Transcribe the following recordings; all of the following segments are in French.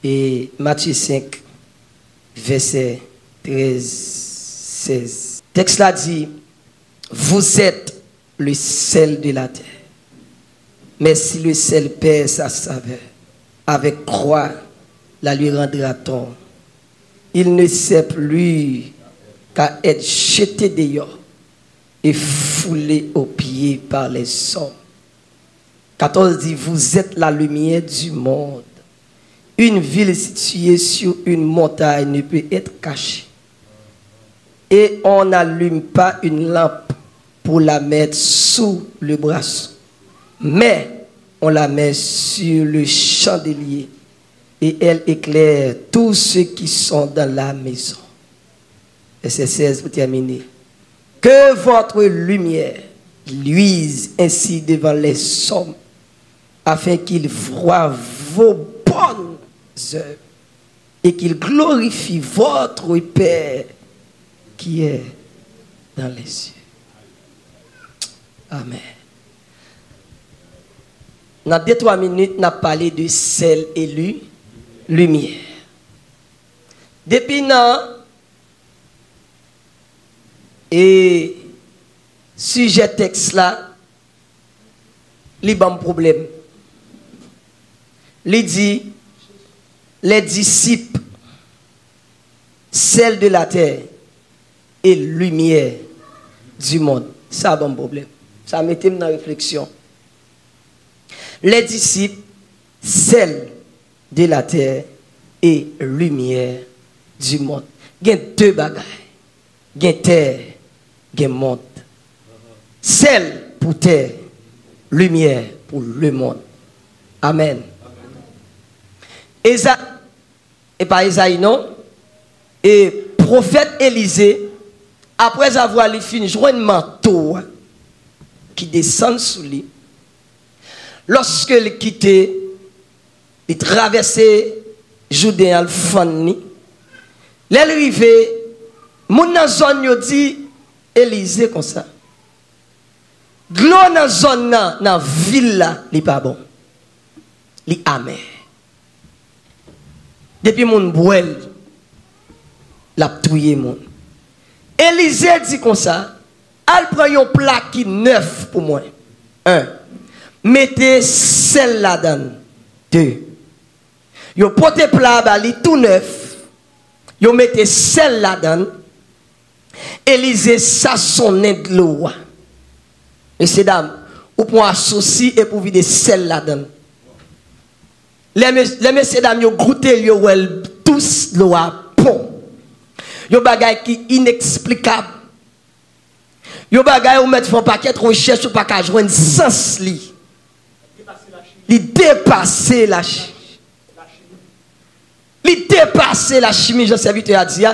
Et Matthieu 5, verset 13-16. Texte là dit, vous êtes le sel de la terre. Mais si le sel perd sa saveur, avec quoi la lui rendra-t-on? Il ne sert plus qu'à être jeté dehors et foulé aux pieds par les hommes. 14 dit, vous êtes la lumière du monde. Une ville située sur une montagne ne peut être cachée. Et on n'allume pas une lampe pour la mettre sous le brasseau, mais on la met sur le chandelier et elle éclaire tous ceux qui sont dans la maison. Verset 16 pour terminer. Que votre lumière luise ainsi devant les hommes, afin qu'ils voient vos bonnes œuvres et qu'ils glorifient votre Père qui est dans les cieux. Amen. Dans 2-3 minutes, on a parlé de sel et lumière. Depuis nan, et sujet texte là, il y a un problème. Il dit, les disciples, sel de la terre et lumière du monde. Ça a un problème. Ça mettait dans la réflexion. Les disciples, sel de la terre et lumière du monde. Il y a deux bagages. Il y a terre, il y a monde. Sel pour terre, lumière pour le monde. Amen. Et pas Esaïe, non? Et prophète Élisée, après avoir fini, joué un manteau qui descend sous lui. Lorsque il quittait, il traversait Judée al Fani. L'arrivée, mon zone dit Élisée comme ça. L'eau dans zone dans la ville là, n'est pas bon. Li amer. Depuis mon boel, la touye mon. Élisée dit comme ça, elle prend un plat qui neuf pour moi. 1. Mettez sel là-dedans. 2. Yo pote plat bali tout neuf. Yo mettez sel là-dedans. Élisée sassonne de l'eau. Messieurs dames, ou pour associer et pour vider sel là-dedans. Les messieurs dames, yo goûté yo wel tous l'eau à pont. Yo bagay qui inexplicable. Yo bagay ou mettre font paquet recherche ou pas ka joindre sens li. Li dépasser la chimie. Li dépasser la chimie, je serviteur a dit.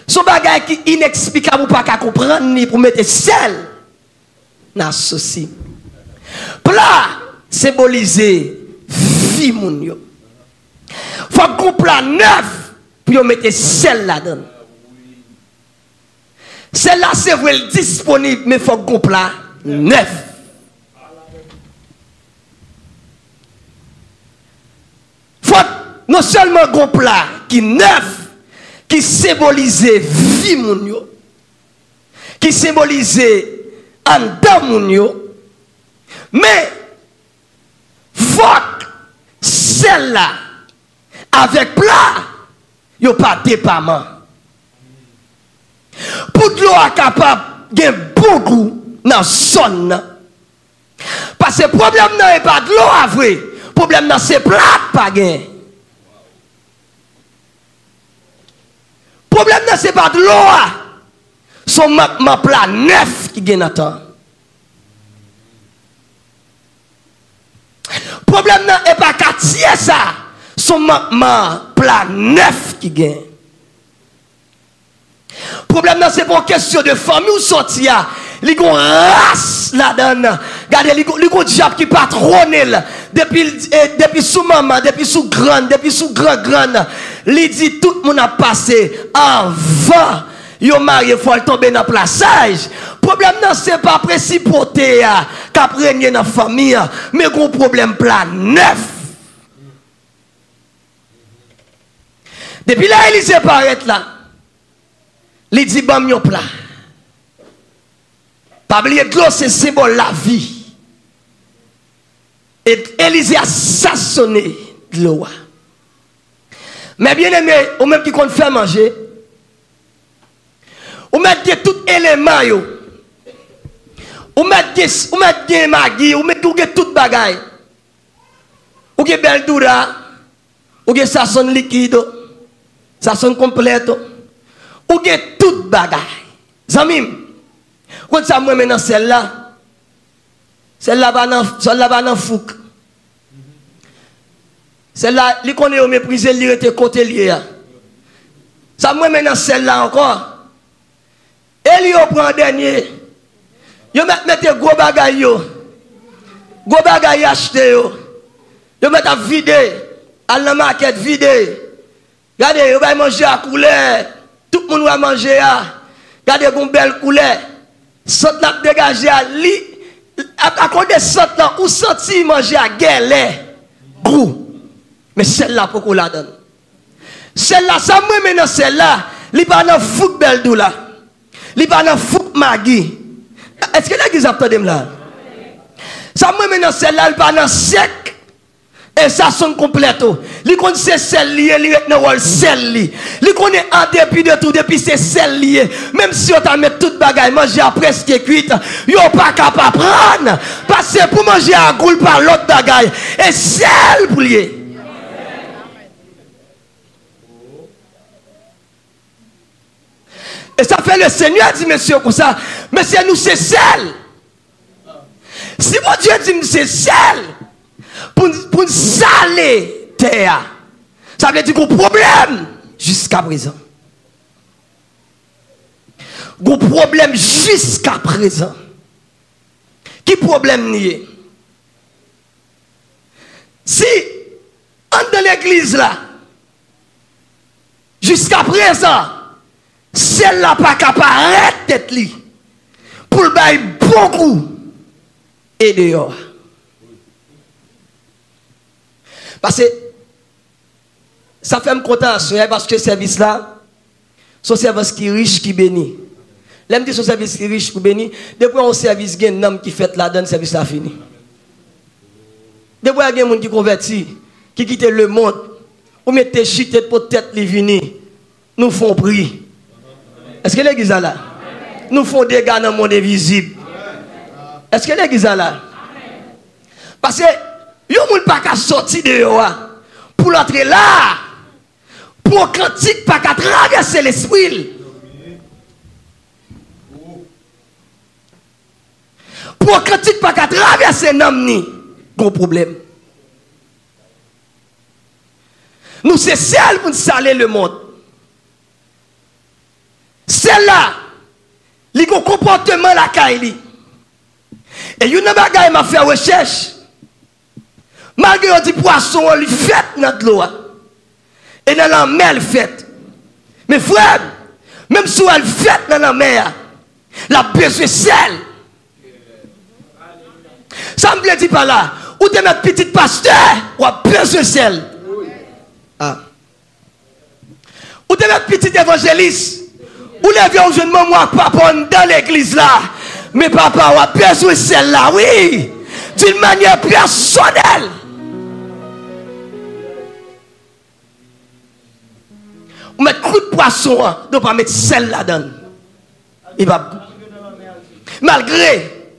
Son bagay qui inexplicable ou pas ka comprendre ni pour mettre sel dans souci. Plat symboliser vie moun yo. Faut qu'on plat neuf pour mettre sel là-dedans. Celle-là, c'est vrai disponible, mais il faut qu'on plat neuf. Faut non seulement qu'on plat qui neuf, qui symbolise vie moun yo, qui symbolise en dedans moun yo, mais faut celle-là avec plat, yo pas dépament. Pour de l'eau capable de bon goût dans la zone. Parce que le problème n'est pas de l'eau à vrai. Le problème c'est plat pas gain. Le problème c'est pas de l'eau. Son ma plat neuf qui gagne à temps. Le problème n'est pas quartier ça. Son ma plat neuf qui gagne. Le problème, c'est pour une question de famille ou sortir. Il y a une race là-dedans. Regardez, il y a un diable qui patronne. Depuis sous maman, depuis sous grande, depuis sous grand. Il dit tout le monde a passé avant. Yo marié, il faut tomber dans le plaçage. Le problème, c'est pas précipité qu'à prendre dans la famille. Mais un problème plat neuf. Depuis là, Élisée paraît là. Il dit, bam yon plat. Pas oublier de l'eau, c'est symbole la vie. Et Élisée a assassonné de l'eau. Mais bien aimé, ou même qui compte faire manger, ou mettre tout élément, ou mettre magui, ou mettre tout bagaille. Ou que belle doura, ou que ça sonne liquide, ça sonne complète, ou que tout bagaille. Zamim, quand ça moi maintenant celle-là va dans fouque. Celle-là, il connaît au méprisé, il était côté lié. Ça moi maintenant celle-là encore. Et il prend dernier. Yo mettez gros bagaille yo. Gros bagaille acheté yo. Yo mettez à vider. À la market vider. Regardez, yo va manger à couleur. Tout le monde va manger à. Regardez une belle couleur. Sot la dégager à li. À cause de sot là, ou senti manger à guerre. Gros. Mais celle-là, pourquoi la donne? Celle-là, ça me maintenant celle-là, il n'est pas dans foot belle dou là. Il n'est pas dans foot magui. Est-ce que l'église a entendu là? Ça me maintenant celle-là, il n'est pas dans sec. Et ça sonne complète. Il connaît c'est celle liée, il est dans le sel lié. Il connaît en dépit de tout, depuis c'est celle liée. Même si on t'a mis toute bagaille, manger à presque cuite, yo pas capable de prendre. Parce que pour manger à goule par l'autre bagaille. Et celle pour lier. Et ça fait le Seigneur dit, monsieur, comme ça, monsieur, nous c'est celle. Si mon Dieu dit, c'est celle, pour saler terre, ça veut dire qu'on problème jusqu'à présent. Qu'on problème jusqu'à présent. Qui problème nié? Si, dans l'église là, jusqu'à présent, celle-là pas capable d'arrêter tête li pour le bailler beaucoup et dehors. Parce que ça fait me content parce que ce service là, c'est un service qui est riche, qui bénit. L'aime dit ce service qui est riche, qui bénit. Depuis un service qui est qui fait là, le service là fini. Depuis il y a des gens qui converti, qui quittent le monde, ou mettez chute pour tête li vini, nous font prier. Est-ce que l'église est là? Nous faisons des dégâts dans le monde invisible. Est-ce que l'église est là? Parce que yo moun pas qu'à sortir de yo pour l'entrer là. Pour un cantique pas qu'à traverser l'esprit. Pour un cantique pas qu'à traverser l'âme ni gros problème. Nous c'est celle pour nous saler le monde. Celle-là, il y a un comportement la caille. Et une bagaille m'a fait recherche. Malgré un petit poisson, il fait dans l'eau. Et dans la mer, il fait. Mais frère, même si elle fait dans la mer, la besoin de sel. Ça me plaît pas là. Ou tu es notre petit pasteur, ou a besoin de sel. Ah. Ou tu es notre petit évangéliste. Ou les vieux jeunes moi papa dans l'église là. Mais papa a besoin de celle-là, oui. D'une manière personnelle. On met coup de poisson, on ne pas mettre celle là-dedans. Il va. Malgré.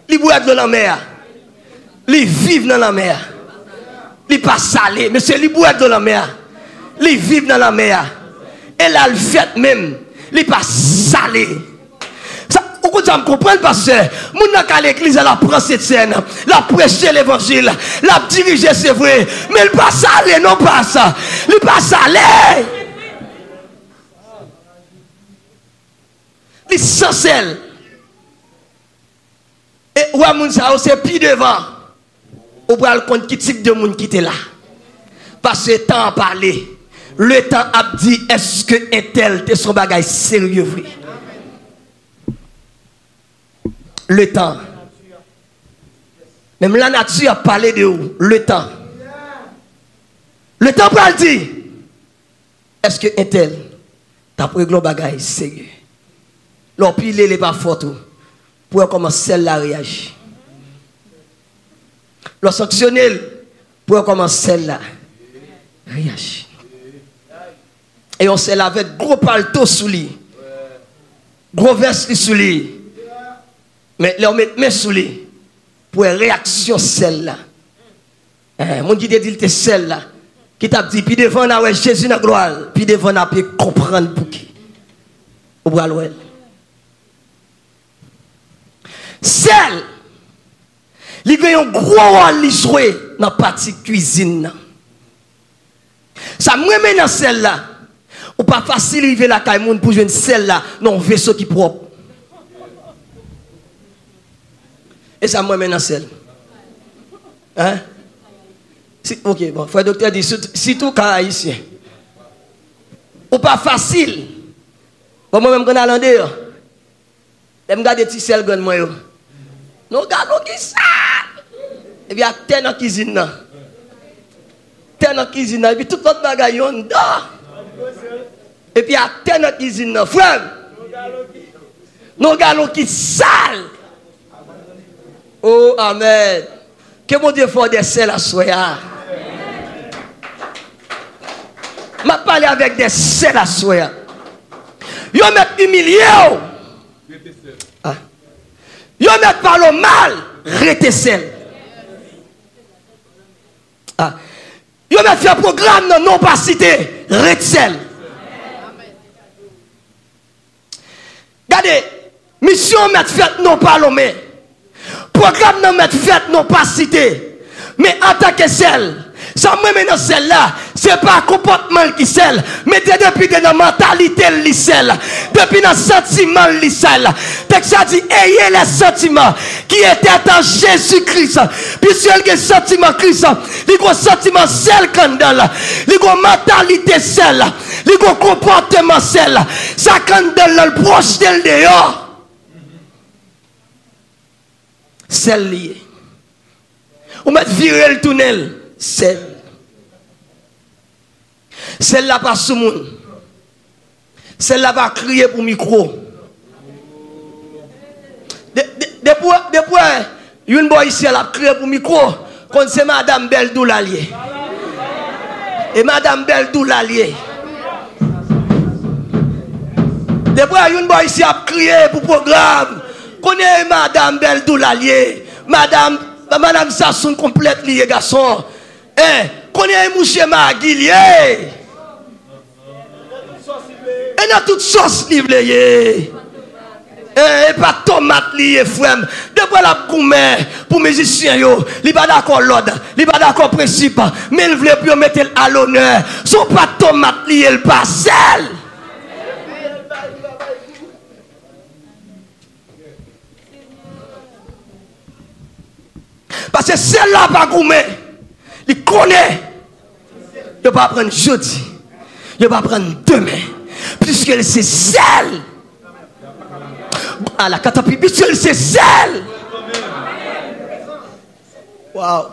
Il boit dans la mer. Il vit dans la mer. Il pas salé. Mais c'est il boit dans la mer. Il vit dans la mer. Et là, le fait même, il n'est pas salé. Pourquoi ça me comprend, pasteur? Mon n'a à l'église, elle prend cette scène, la prêcher l'évangile, la diriger, c'est vrai. Mais il n'est pas salé, non pas ça. Il n'est pas salé. Il est sans sel. Et ouais, mon ça, c'est pire devant. On va le compte qui type de monde qui était là. Parce que le temps a parlé. Le temps a dit, est-ce que un tel te son bagage sérieux, oui? Le temps. Même la nature a parlé de où? Le temps. Le temps pour le dire. est-ce que un tel t'a pris le bagage sérieux? L'opile n'est pas photo pour comment celle-là réagit. Le sanctionner pour comment celle-là réagit. Et on s'est lavé gros palto sous lui, gros veste sous lui. Mais là on met main sous lui pour une réaction celle-là. Mon Dieu dit que celle-là qui t'a dit puis devant na Jésus dans gloire, puis devant na peut comprendre pour qui. Au bras l'ouel. Celle, il a un gros rôle à jouer dans la partie cuisine. Ça me remet dans celle-là. Ou pas facile d'arriver la caille pour jouer celle-là dans un vaisseau qui est propre. Et ça me remet dans celle. Hein? Ok, bon, frère docteur dit, si tout cas haïtien. Ou pas facile. Bon, moi-même, quand je suis allé, je regarde des petits sels dans moi. Nous regardons qui ça. Et puis, il y a terre dans la cuisine. Terre dans la cuisine. Et puis, tout votre bagaille, on dort. Et puis, il y a terre dans la cuisine. Frère, nous regardons qui sale. Oh, amen. Que mon Dieu fasse des sels à soi. Je parle avec des sels à soi. Yo met humilié. Yo met par le mal, rete sel. Yo met fait programme non non pas cité, rete sel. Regardez, mission met fait non pas l'homme. Programme non met fait non pas cité. Mais en tant que sel, ça me met dans celle-là, c'est pas un comportement qui sel, mais depuis dans la mentalité qui sel, depuis dans le sentiment qui sel. Texte ça dit, ayez les sentiments qui étaient en Jésus-Christ. Puisque le sentiment Christ, il y a un sentiment sel candle, il y a une mentalité sel, il y a un comportement sel. Ça candle le proche de dehors. Sel lié. Ou mettre virer le tunnel. Celle-là pas sous monde. Celle-là va crier pour micro. Depuis, une boy ici, elle a crié pour micro. Quand c'est Madame Beldou l'allié. Et Madame Beldou l'allié. Depuis, une boy ici a crié pour programme. Quand est Madame Beldou l'allié. Madame Sassoun complète lié, garçon. Qu'on est mouché Maguilier. Et dans toute sauce livrée. Et pas tomate lié, frère. Depuis la gourmet pour musiciens, il pas d'accord l'ordre, il pas d'accord principe. Mais il voulait plus mettre à l'honneur. Son pas tomate lié, le pas sel. Parce que celle-là pas gourmet. Il connaît. Il ne va pas prendre jeudi. Il ne va pas prendre demain. Puisque c'est celle. À la catapulte. Puisque c'est celle. Waouh.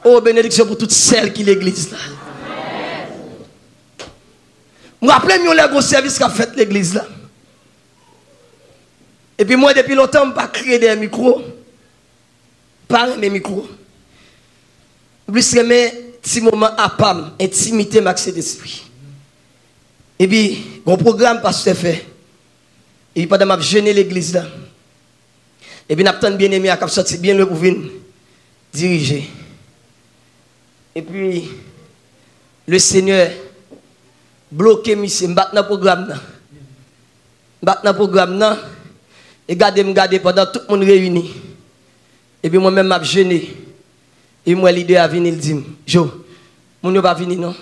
Oh, bénédiction pour toutes celles qui l'église là. Je me rappelle le gros service qu'a fait l'église là. Et puis moi, depuis longtemps, je ne pas créer des micros. Pas mes micros. Plus que mes petits moments à PAM, intimité, maxé d'esprit. Et puis, mon programme pasteur fait. Et puis, pendant que je gêné l'église là. Et puis, je bien aimé à sortir bien le pour venir diriger. Et puis, le Seigneur bloqué, monsieur, je dans le programme là. Je dans le programme là. Et gardez pendant tout le monde réuni. Et puis moi-même, je suis gêné. Et moi, l'idée a venir, il dit, Jo, mon ne va pas venir, non?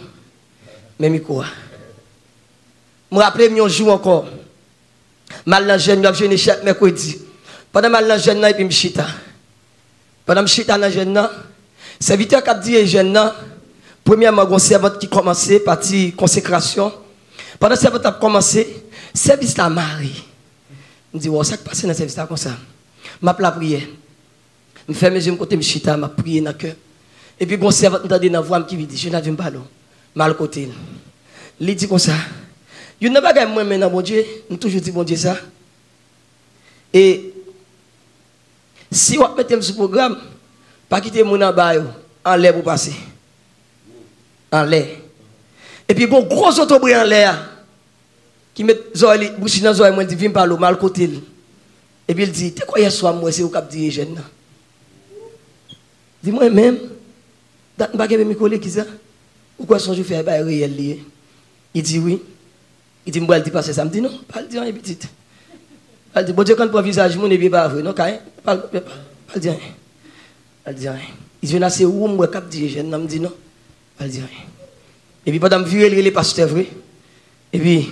Mais quoi? Je me rappelle, un jour encore. Mal dans jeune, je suis gêné chaque mercredi. Pendant mal dans jeune, et puis je chita. Pendant que je chita dans jeune, serviteur qui a dit, jeune, premièrement, un servante qui commençait, partie consécration. Pendant que le servante a commencé, service la Marie. Je dis, ça qui passe dans le service comme ça. Je la prière. Je fais mes yeux côté, je chita, je prie dans le cœur. Et puis, bon servant entendait dans la voix qui dit, je n'ai pas parler. Mal côté. Il dit comme ça. Il n'a pas gagné moi maintenant, bon Dieu. Nous toujours dit, bon Dieu, ça. Et si vous mettez ce programme, pas quitter mon en l'air pour passer. En l'air. Et puis, bon gros autobri en l'air. Qui met Zoé, bouche dans Zoé, moi, dit, viens par le mal côté. Et puis, il dit, t'es quoi hier soir, moi, c'est au cap dirigent. Dis-moi même, je ne vais pas me coller qui ça. Pourquoi est-ce que je fais un réel lié? Il dit oui. Il dit, moi, il dit pas ça. Me dit non, pas le dire, petit. Il dit, bon Dieu, quand on visage, mon n'est pas vrai. Non, pas le dire. Pas le dire. Il dit, c'est où moi, cap dirigent. Je me dit non, pas le dire. Et puis, pendant que je vu les pasteurs, vrai. Et puis,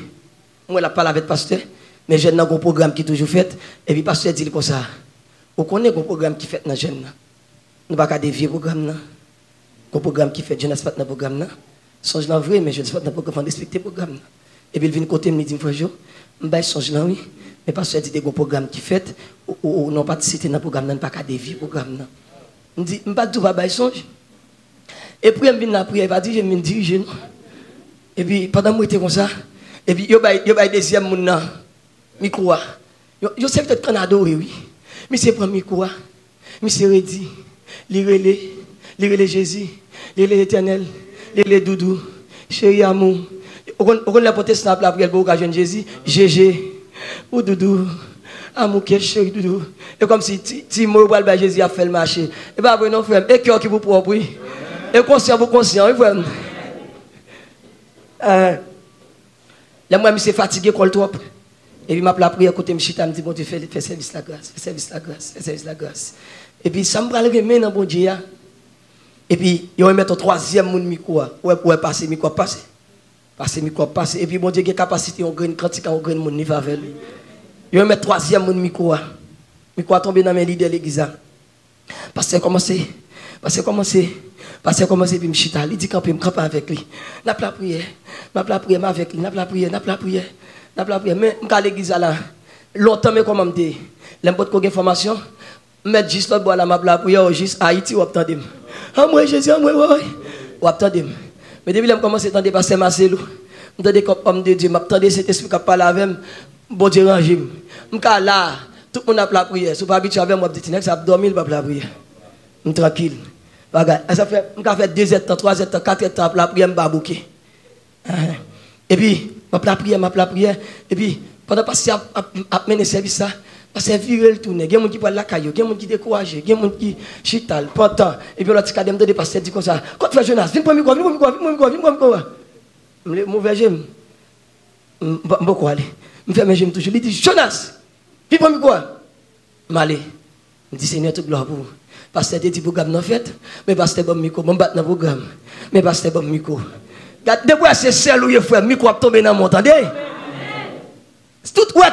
moi, je parle avec le pasteur, mais j'ai un programme qui est toujours fait. Et puis, le pasteur dit comme ça. Vous connaissez un programme qui est fait dans le jeune. Nous ne pouvons pas dévier le programme. Le programme qui fait jeunesse pas dans le programme. Songe là vrai, mais je ne sais pas dans le programme, respecter le programme. Et puis, il vient côté me dit, frère, je ne songe là, oui. Mais pasteur dit que le programme qui fait, ou non pas cité dans le programme, ne pas dévier le programme. Je dis, je ne pas tout pas songe. Et puis, je viens la prière, il va dire, je me dirige. Et puis, pendant que j'étais comme ça, et puis, il y a deuxième monde, micro. Je sais peut-être qu'on adore, oui. Mais c'est pour micro. Mais c'est redit. Lire Jésus, lire l'Éternel, lire Doudou, chéri amour. On a porté snap la prière pour occasion de Jésus, GG, ou Doudou, amour qui est chéri Doudou. Et comme si Timo ou Jésus a fait le marché. Et bien après, non, frère, et cœur qui vous propre, oui. Et conscient, vous conscient, oui, frère. Là, moi, je suis fatigué, quoi le trop. Et puis, je m'appelle la prière, côté Mchita, me dit, bon Dieu, fais service la grâce, fais service la grâce, fais service la grâce. Et puis, ça me va le remettre dans bon Dieu. Et puis, il va mettre un troisième monde micro. Ouais, passer, micro, passer. Passer, micro, passer. Et puis, bon Dieu, il a capacité, on gagne, quand il y a un grand monde, il va avec lui. Il va mettre troisième monde micro. Micro a tombé dans mes leaders de l'église. Parce que commencé, puis Mchita, il dit qu'on peut me camper avec lui. N'a pas la prière, avec lui, n'a pas la prière. Mais, je suis l'église là. Longtemps, mais comment me dit, l'importe qu'on ait formation, mettre juste l'autre bois là, ma prière, juste Haïti, ou attendez. Ah, moi, Jésus, moi, oui. Ou attendez. Mais depuis que je commence à attendre, passer Marcelo, je me dis comme homme de Dieu, je m'attendais cet esprit qui parle avec moi, bon Dieu, rangé. Je suis là, tout le monde a la prière. Si vous pas habitué avec moi, je dis, ça a dormi, je la prière. Je suis tranquille. Ça fait 2 heures, 3 heures, 4 heures, la prière, je vais bouquer. Et puis, je la prière. Et puis, pendant que je mener le service, parce que virer le tourner, il y a des gens qui parlent la caillou, il y a des gens qui découragent, il y a des gens qui chital, pendant. Et puis l'autre cadre me passer dit comme ça. Quand tu fais jeunesse, viens pour me quoi. Mauvais j'aime. Beaucoup aller. Je fais mes j'aime toujours. Il dit jeunesse, viens pour me quoi. Malé. Je dis Seigneur toute gloire pour vous. Parce que tu dis programme non fait, mais parce que bon micro, bon battre dans programme. Mais parce que bon micro. Depuis c'est celle où il frère micro a tombé dans mon entendez?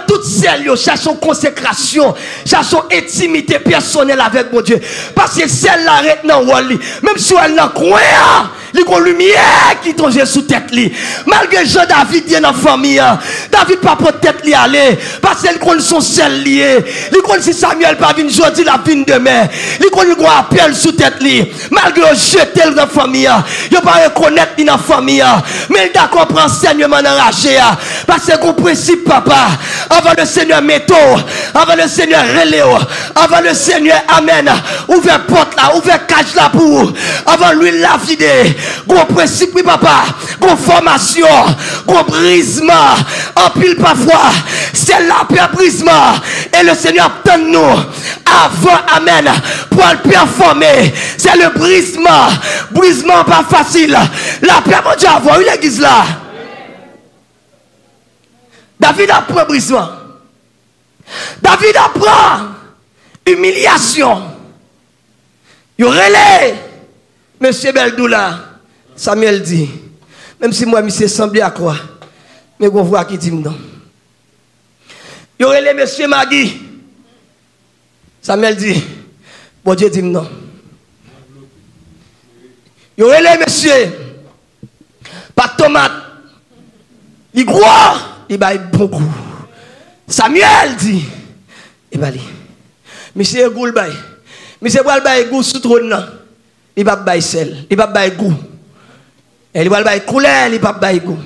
Toute celle, cherchons consécration, cherchons intimité personnelle avec mon Dieu. Parce que celle-là arrête dans le même si elle n'a quoi, il y a une lumière qui tombe sous tête. Malgré Jean David vient dans la famille, David pas pour tête li aller. Parce qu'elle connaît son sel lié. Il connaît si Samuel pas vient aujourd'hui, la vient demain. Il connaît un appel sous tête li. Malgré jeter dans la famille, il ne pas reconnaître dans la famille. Mais il d'accord prend enseignement enragé. Parce que le principe, papa. Avant le Seigneur métaux, avant le Seigneur reléo, avant le Seigneur amen, ouvert porte là, ouvert cage là pour, avant lui la vider, gros principe oui papa, gros formation, gros brisement, en pile parfois, c'est la paix brisement, et le Seigneur attend nous, avant amen, pour le performer, c'est le brisement pas facile, la paix mon Dieu avoir une église là. David apprend brisement. David apprend humiliation. Il relève. Monsieur Beldoula, Samuel dit, même si moi, monsieur semblé à quoi, mais vous voyez qui dit non. Il relève monsieur Magui. Samuel dit, bon Dieu dit non. Il relève monsieur, pas de tomate. Il croit. Il va beaucoup. Samuel dit, il va aller. Monsieur Goulbay, monsieur Goulbay, goût sous trône. il va pas sel, il va pas goût. Et il va pas couleur, il va pas goût.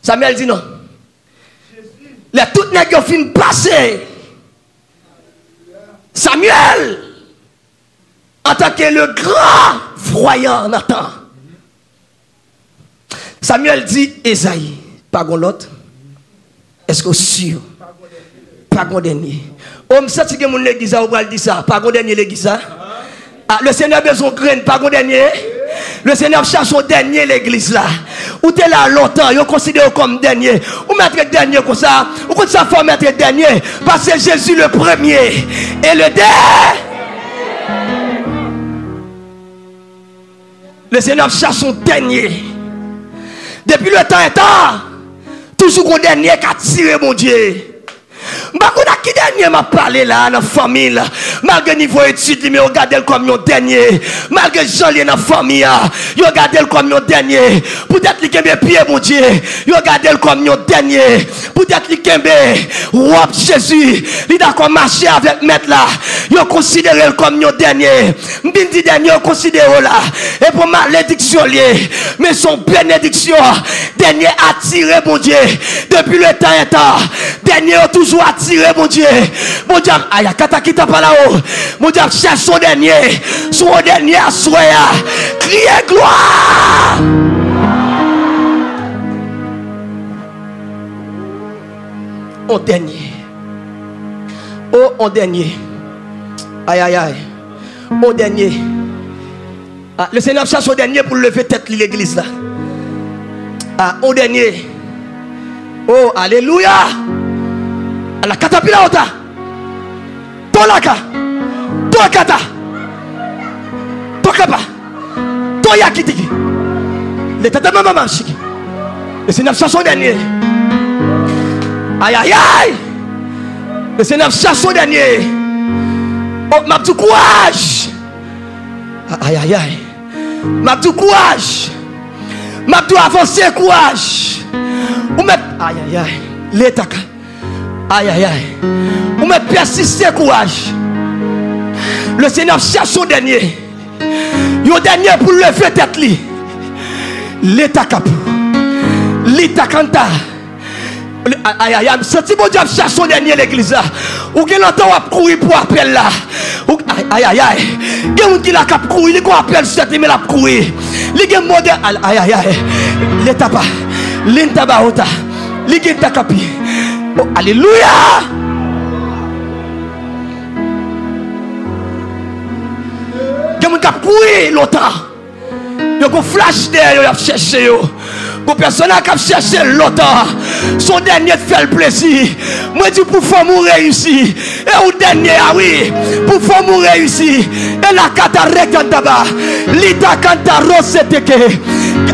Samuel dit non. Les toutes nègres fin passer. Samuel, en tant que le grand voyant Nathan. Samuel dit Esaïe, pas l'autre. Est-ce que sûr? Pas grand dernier. On me sent que mon l'église a dit ça, pas grand dernier l'église. Ah, le Seigneur a besoin de graines, pas grand dernier. Le Seigneur cherche au dernier l'église là. Ou t'es là longtemps, vous considérez comme dernier. Ou mettre dernier comme ça. Ou comme ça, faut mettre dernier. Parce que Jésus le premier. Et le dernier. Le Seigneur cherche son dernier. Depuis le temps et temps, toujours un dernier qui a tiré mon Dieu. Qui dernier m'a parlé là dans la famille, malgré niveau études, mais regardez comme un dernier. Malgré Jean dans la famille, regardez comme un dernier. Peut-être qu'il a pied, mon Dieu. Regardez comme un dernier. Peut-être qu'il a roi Jésus. Il a comme marché avec maître là. Il considéré comme un dernier. M'dit dernier considéré là. Et pour malédiction liée, mais son bénédiction, dernier attiré, mon Dieu. Depuis le temps et temps, dernier a toujours attiré, mon Dieu. Mon Dieu, aïe, kata kita pas là-haut. Mon Dieu, cherche son dernier à soya. Criez gloire. En dernier. Oh, en dernier. Aïe, aïe, aïe. Au dernier. Ah, le Seigneur cherche au dernier pour lever tête l'église là. Ah, au dernier. Oh, alléluia. La catapila ota. Tolaka. Tokata. Tokapa. Toyakitiki. Le tata maman chiki. Le Seigneur cherche au dernier. Aïe aïe aïe. Le Seigneur cherche au dernier. Oh, ma petit courage. Aïe aïe aïe. Ma petit courage. Ma petit avancer courage. Ou met aïe aïe aïe. L'étaka. Aïe aïe aïe. Ou met persister courage. Le Seigneur cherche son dernier. Yo dernier pour lever tête li. L'étaka. L'étaka kanta. Aïe aïe aïe. Senti mon Dieu cherche son dernier l'église là. Ou qui l'entend courir pour appel là. Aïe aïe aïe. Il y a un qui l'a cap courir, il a appel cette mais l'a courir. Il y a un modèle aïe aïe aïe. L'étapa. L'intaba ota. Il y a un takapi. Oh, alléluia. Il y a un cap courir longtemps. Il y a un flash derrière, il a cherché. Pour personne qui a cherché longtemps, son dernier fait le plaisir. Moi, je dis pour faire mourir réussir. Et au dernier, ah oui, pour faire mourir réussir. Et la cata rectantaba, l'ita canta roseteke.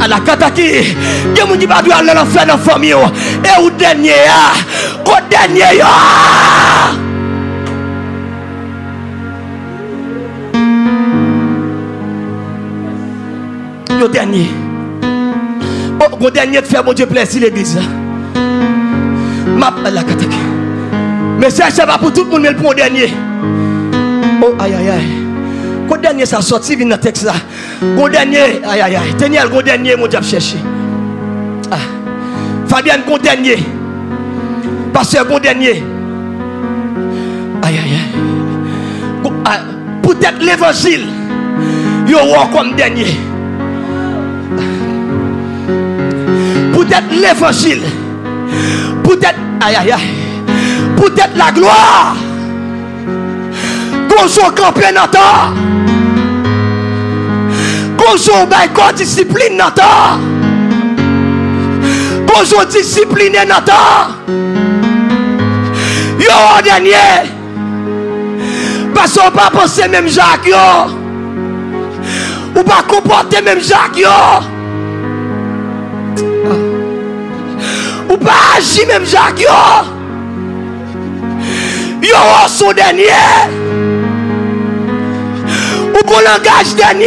La cata qui, il y a qui va aller dans la famille. Et au dernier, au dernier, au dernier. Oh, au dernier de faire mon Dieu plaisir l'église. La catake. Mais ça va pour tout le monde, mais pour le dernier. Oh, aïe, aïe, aïe. Au dernier, ça sorti dans le texte là. Au dernier, aïe, aïe, aïe. Tenez au dernier, mon Dieu, chercher. Ah. Fabienne, au dernier. Pasteur, au dernier. Aïe, aïe, aïe. Peut-être l'évangile. Il y aura comme dernier. Peut-être l'évangile. Peut-être, aïe aïe aïe. Peut-être la gloire. Qu'on soit campé dans temps. Qu'on soit baïkon discipline dans temps. Qu'on soit discipliné dans temps. Yo en dernier. Parce qu'on ne pas penser même Jacques yo. Ou pas comporter même Jacques yo. Ou pas agir même Jacques yo. Yo son dernier. Ou qu'on langage dernier.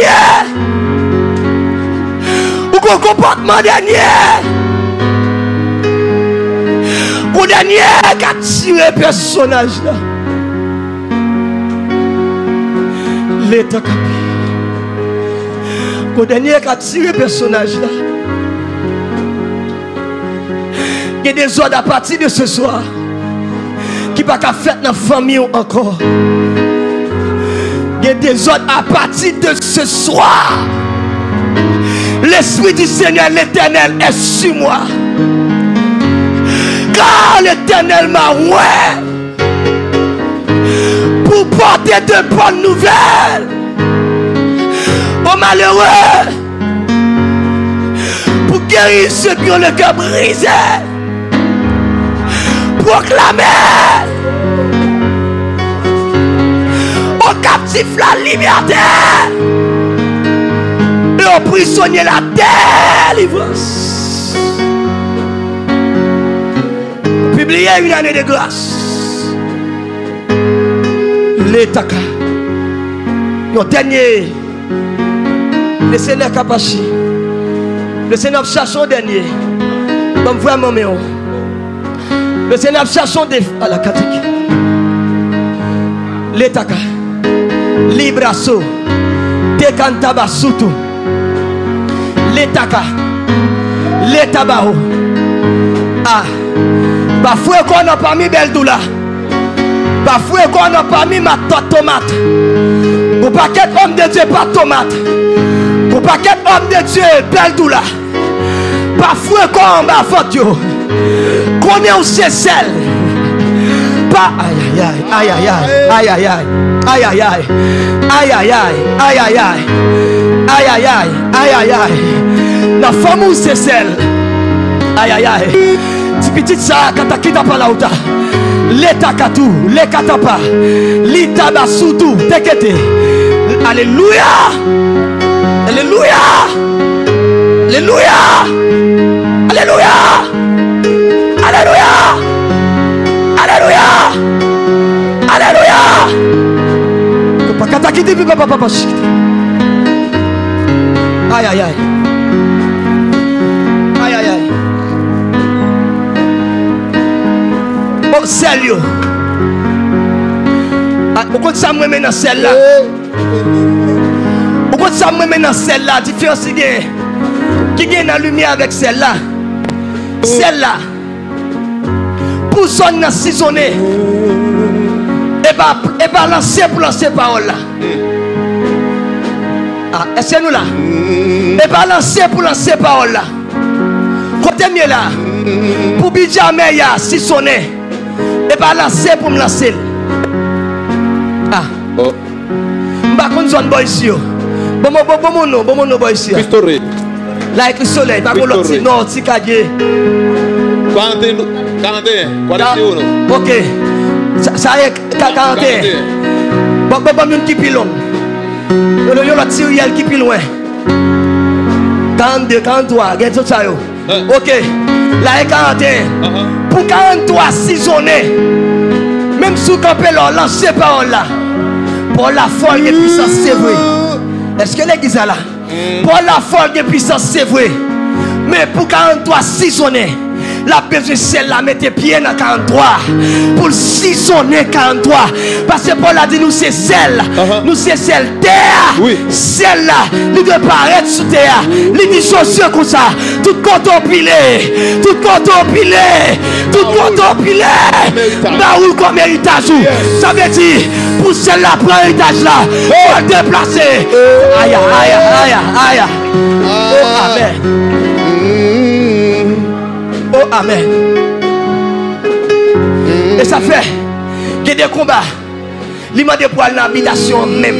Ou qu'on comportement dernier. Ou dernier qui a tiré personnage là. L'état capi. Le dernier qui a tiré le personnage là. Il y a des ordres à partir de ce soir qui ne peuvent pas faire dans la famille encore. Il y a des ordres à partir de ce soir. L'Esprit du Seigneur, l'Éternel, est sur moi. Car l'Éternel m'a oué pour porter de bonnes nouvelles aux malheureux, pour guérir ceux qui ont le cœur brisé, proclamer aux captifs la liberté et aux prisonniers la délivrance. Publier une année de grâce. L'État, le dernier, le Seigneur Kapachi, le Seigneur cherche au dernier, comme vraiment méon. Le Seigneur cherche à la catique. L'État, Librasso, Tekantabasutu, l'État, l'État Bao. Ah, parfois qu'on n'a pas mis belle doula. Parfois qu'on n'a pas mis ma tomate. Pour pas qu'être homme de Dieu pas tomate. Pour pas qu'être homme de Dieu belle doula. Parfois qu'on m'a faute yo. Qu'on est au celle. Pas aïe aïe aïe aïe aïe aïe aïe aïe aïe aïe aïe aïe aïe aïe aïe aïe aïe aïe. La femme ou c'est celle. Aïe aïe aïe. Si petite ça quand tu quittes pas la hauteur. L'État katou, les katapa, l'Itaba soutou, tekete. Alléluia, Alléluia, Alléluia, Alléluia, Alléluia, Alléluia, Alléluia. Pas katakiti pipa papa papa. Aïe aïe aïe, aïe aïe aïe. Sérieux. Pourquoi ça me met dans celle-là? Pourquoi ça me met dans celle-là? Différence qui gagne la lumière avec celle-là. Celle-là. Pour son assaisonner. Et pas lancer pour lancer parole là. Ah, est-ce que nous là? Et pas lancer pour lancer parole là. Côté mieux là. Pour Bidjamé ya si sonner. Et pas lancer pour me lancer. Ah. Oh. M'a kon zone boy ici. Bon no boy ici. Pistoré. Là avec le soleil, pas qu'on l'autre non, si cadie. 41. OK. Ça est 41. Bon qui pilon. Yo la tire qui pi loin. 42, 43, gagne tout ça yo. OK. Là est 41. Pour 43 saisonner. Même sous campé là, lancer parole là. Pour la foi et puissance, c'est vrai. Est-ce que l'église est là? Pour la foi et puissance, c'est vrai. Mais pour 43 saisonner. La besoin celle-là, mettez pied dans 43 pour saisonner 43. Parce que Paul a dit nous c'est celle, nous c'est celle terre. Oui. Celle-là, nous devons paraître sous terre. Il dit chaussures comme ça, tout compte pilé, tout compte pilé, tout compte pilé. Baroul comme héritage. Ça veut dire pour celle-là, prend héritage là, pour le déplacer. Aïe, aïe, aïe, aïe. Oh, amen. Oh, amen. Et ça fait qu'il y a des combats. Il m'a déployé dans l'habitation même.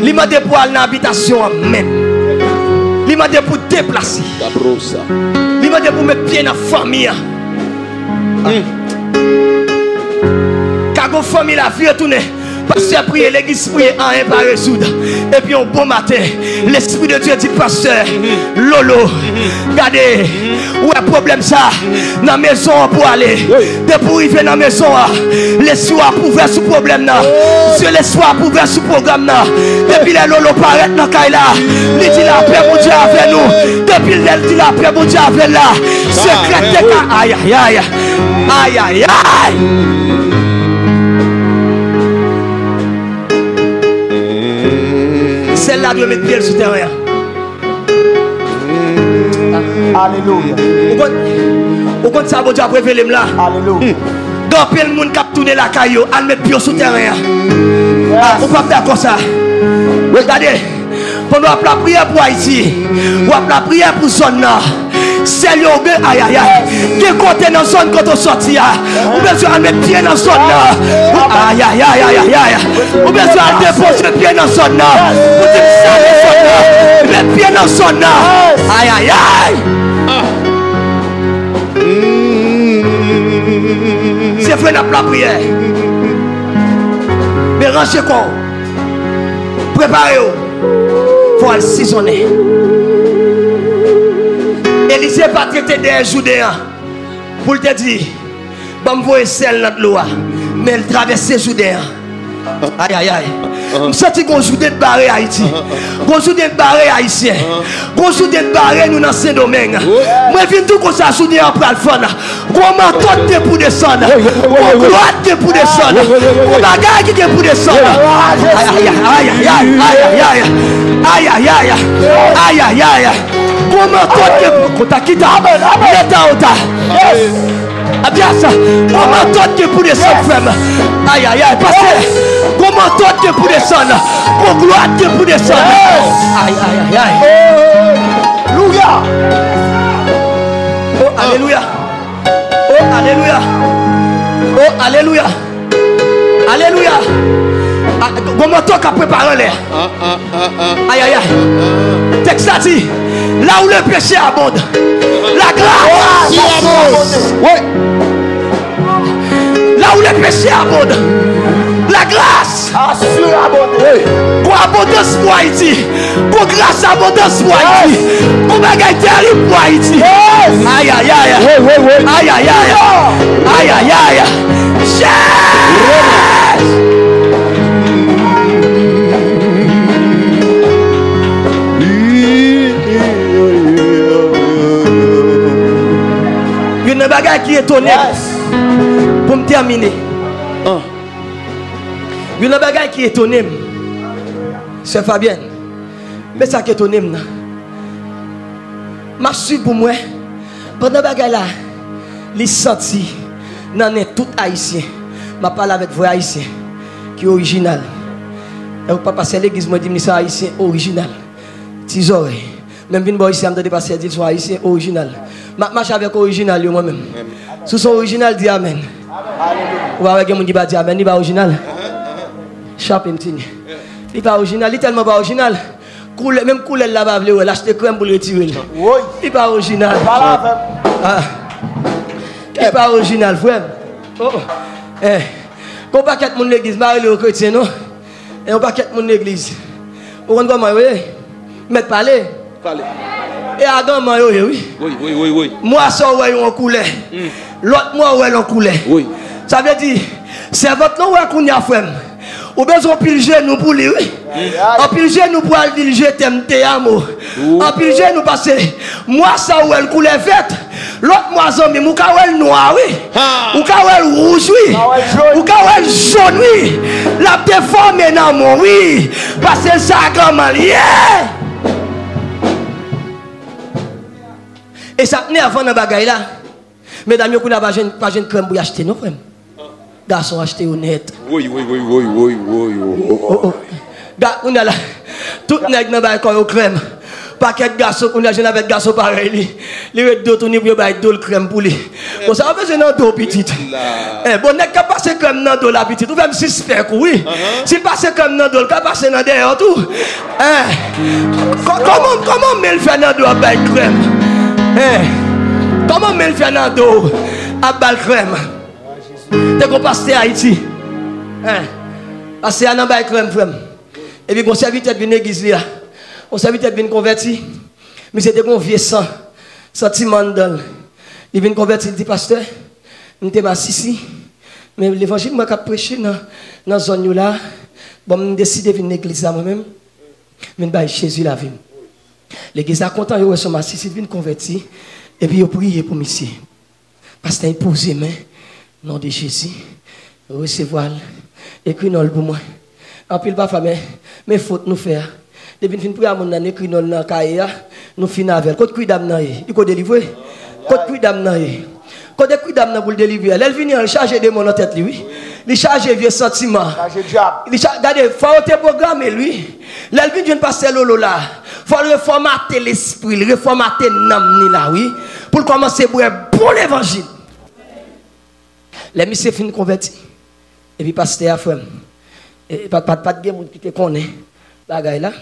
Il m'a déployé dans l'habitation même. Il m'a déployé pour déplacer. Il m'a déployé pour mettre pied dans la famille. Quand la famille la vie retourner. Pasteur prier, l'église prier en un par résoudre. Et puis un bon matin, l'Esprit de Dieu dit pasteur, Lolo, regardez, où est le problème ça? Dans la maison pour aller. Depuis pour arriver dans la maison, l'Esprit a prouvé ce problème là. Dieu l'Esprit a prouvé ce programme là. Depuis les Lolo paraît dans la caille là. Il dit la paix mon Dieu avec nous. Depuis il dit la paix mon Dieu avec là. Secret de aïe aïe aïe. Aïe aïe aïe. Celle-là doit mettre pied sur le terrain. Alléluia. Au compte ça, bon Dieu a révélé là. Alléluia. Quand le monde qui a tourné la caillou, elle met pied sur le terrain. On peut pas faire comme ça. Regardez, pendant la prière pour Haïti, ou la prière pour zone là, c'est le aïe aïe aïe. Qui côté dans zone quand on sortit, ou bien sûr mettre pied dans zone là. Aïe aïe aïe aïe aïe aïe. Ou bien sûr déposer pied dans zone là. Ou dire ça dans zone là. Mettre pied dans zone là. Aïe aïe aïe. C'est fait la prière. Mais rangez quoi? Préparez-vous. Faut aller saisonner. Élisée pas traité des Judéens pour te dire, bon, vous celle notre loi, mais elle traverse les Judéens. Aïe aïe aïe. Je sens que vous Judée de barré Haïti. Vous Judée de barré Haïtien. Vous Judée de barré nous dans ce domaine. Moi, je viens tout comme ça, Judée après le fond. Comment tout pour descendre. Comment gloire pour descendre. Comment bagarre qui est pour descendre. Aïe aïe aïe aïe aïe aïe aïe aïe aïe aïe aïe aïe. Comment tout pour quitter. L'état au tas. Ah bien ça, comment toi tu es pour descendre, frère? Aïe aïe aïe, passez. Comment toi tu es pour descendre? Pour gloire tu es pour descendre. Aïe aïe aïe aïe. Alléluia. Oh alléluia. Oh alléluia. Oh alléluia. Alléluia. Comment toi tu as préparé l'air? Aïe aïe aïe. Texte a dit, là où le péché abonde, la grâce abonde. Oui. Là où le péché abonde, la grâce abonde. Pour abondance pour Haïti, pour grâce abondance pour Haïti, pour bagaille terrible pour Haïti. Aïe aïe aïe. Aïe aïe aïe. Aïe aïe aïe. Une bagaille qui est étonnée pour me terminer. Une bagaille qui est étonnée, c'est Fabienne. Mais ça qui est étonné, je suis pour moi. Pendant bagaille là, les sentis, n'en est tout haïtien. Je parle avec vous haïtien qui est original. Et vous pas passer l'église, moi dis c'est haïtien original. Tes oreilles. Même une boy ici, je me passer dire sont haïtien original. Je marche avec original moi-même. Si son original, dit amen. Ou avec quelqu'un qui va dire amen, il va original. Chape m'tini. Il pas original, il est tellement pas original. Même couleur là va vouloir l'acheter crème pour le retirer. Il pas original. Il pas original, frère. Oh. Eh. Quand pas quatre monde l'église, marié le chrétien non. Et on pas quatre monde l'église. On va comment oui. Mettre parler. Parler. Et Adam man yo oui. Oui. Moi ça ouais on couleur. L'autre moi ouais on couleur. Oui. Ça veut dire c'est votre nom ouais qu'on y a frère. Ou besoin pile genou pour lui. En pile genou pour aller dire je t'aime te amo. En pile genou parce que moi ça ouais couleur verte. L'autre moi zombie ou ka ouais noir oui. Ou ka ouais rouge oui. Ou ka ouais jaune oui. La déformé dans mon oui. Parce que ça grand mal. Et ça tenait avant dans bagaille là. Mesdames, vous n'avez pas de crème pour acheter, non, frère? Garçon, acheter honnête. Oui. Oh. On a là. Tout le monde n'a pas de crème. Paquet de garçons, on a jeune avec garçon pareil. Les deux tournent pour bailler de crème pour lui. Bon, ça va faire un dos petit. Bon, n'est pas passer comme dans dos la petite. Vous même suspect, oui. Si passer comme dans dos, pas passer dans derrière tout. Comment me le fait dans dos bailler crème? Comment me le fait dans dos à balle crème? Dès qu'on passe à Haïti, parce à balle crème, frère. Et puis, on serviteur de l'église là. On serviteur de converti. Mais c'était un vieux sang. Sentiment dans. Il vient convertir, il dit pasteur, je suis ici. Mais l'évangile m'a prêché dans la zone là. Bon, je décide de venir à l'église moi-même. Mais je suis Jésus la vie. L'église est content, il sont assis, il vient convertir. Et puis il prie pour monsieur. Pasteur, il pose les mains. Nom de Jésus. Recevoir. Écrit non pour moi. En plus, parfois, mes fautes nous faire. Depuis fin prière mon écrit dans la cahier, nous finissons avec côté cuidam nan il faut délivrer. Côté cuidam nan côté cuidam nan pour le délivrer. Elle vient charger de mon tête lui. Il charge vieux sentiment. Il regardez, faut te programmer lui. Elle vient passer lolo là. Faut reformater l'esprit, reformater l'âme là oui pour commencer pour bon l'évangile. Les monsieur fin converti. Et puis pasteur a frère. Et pas de monde qui te connaît bagaille là.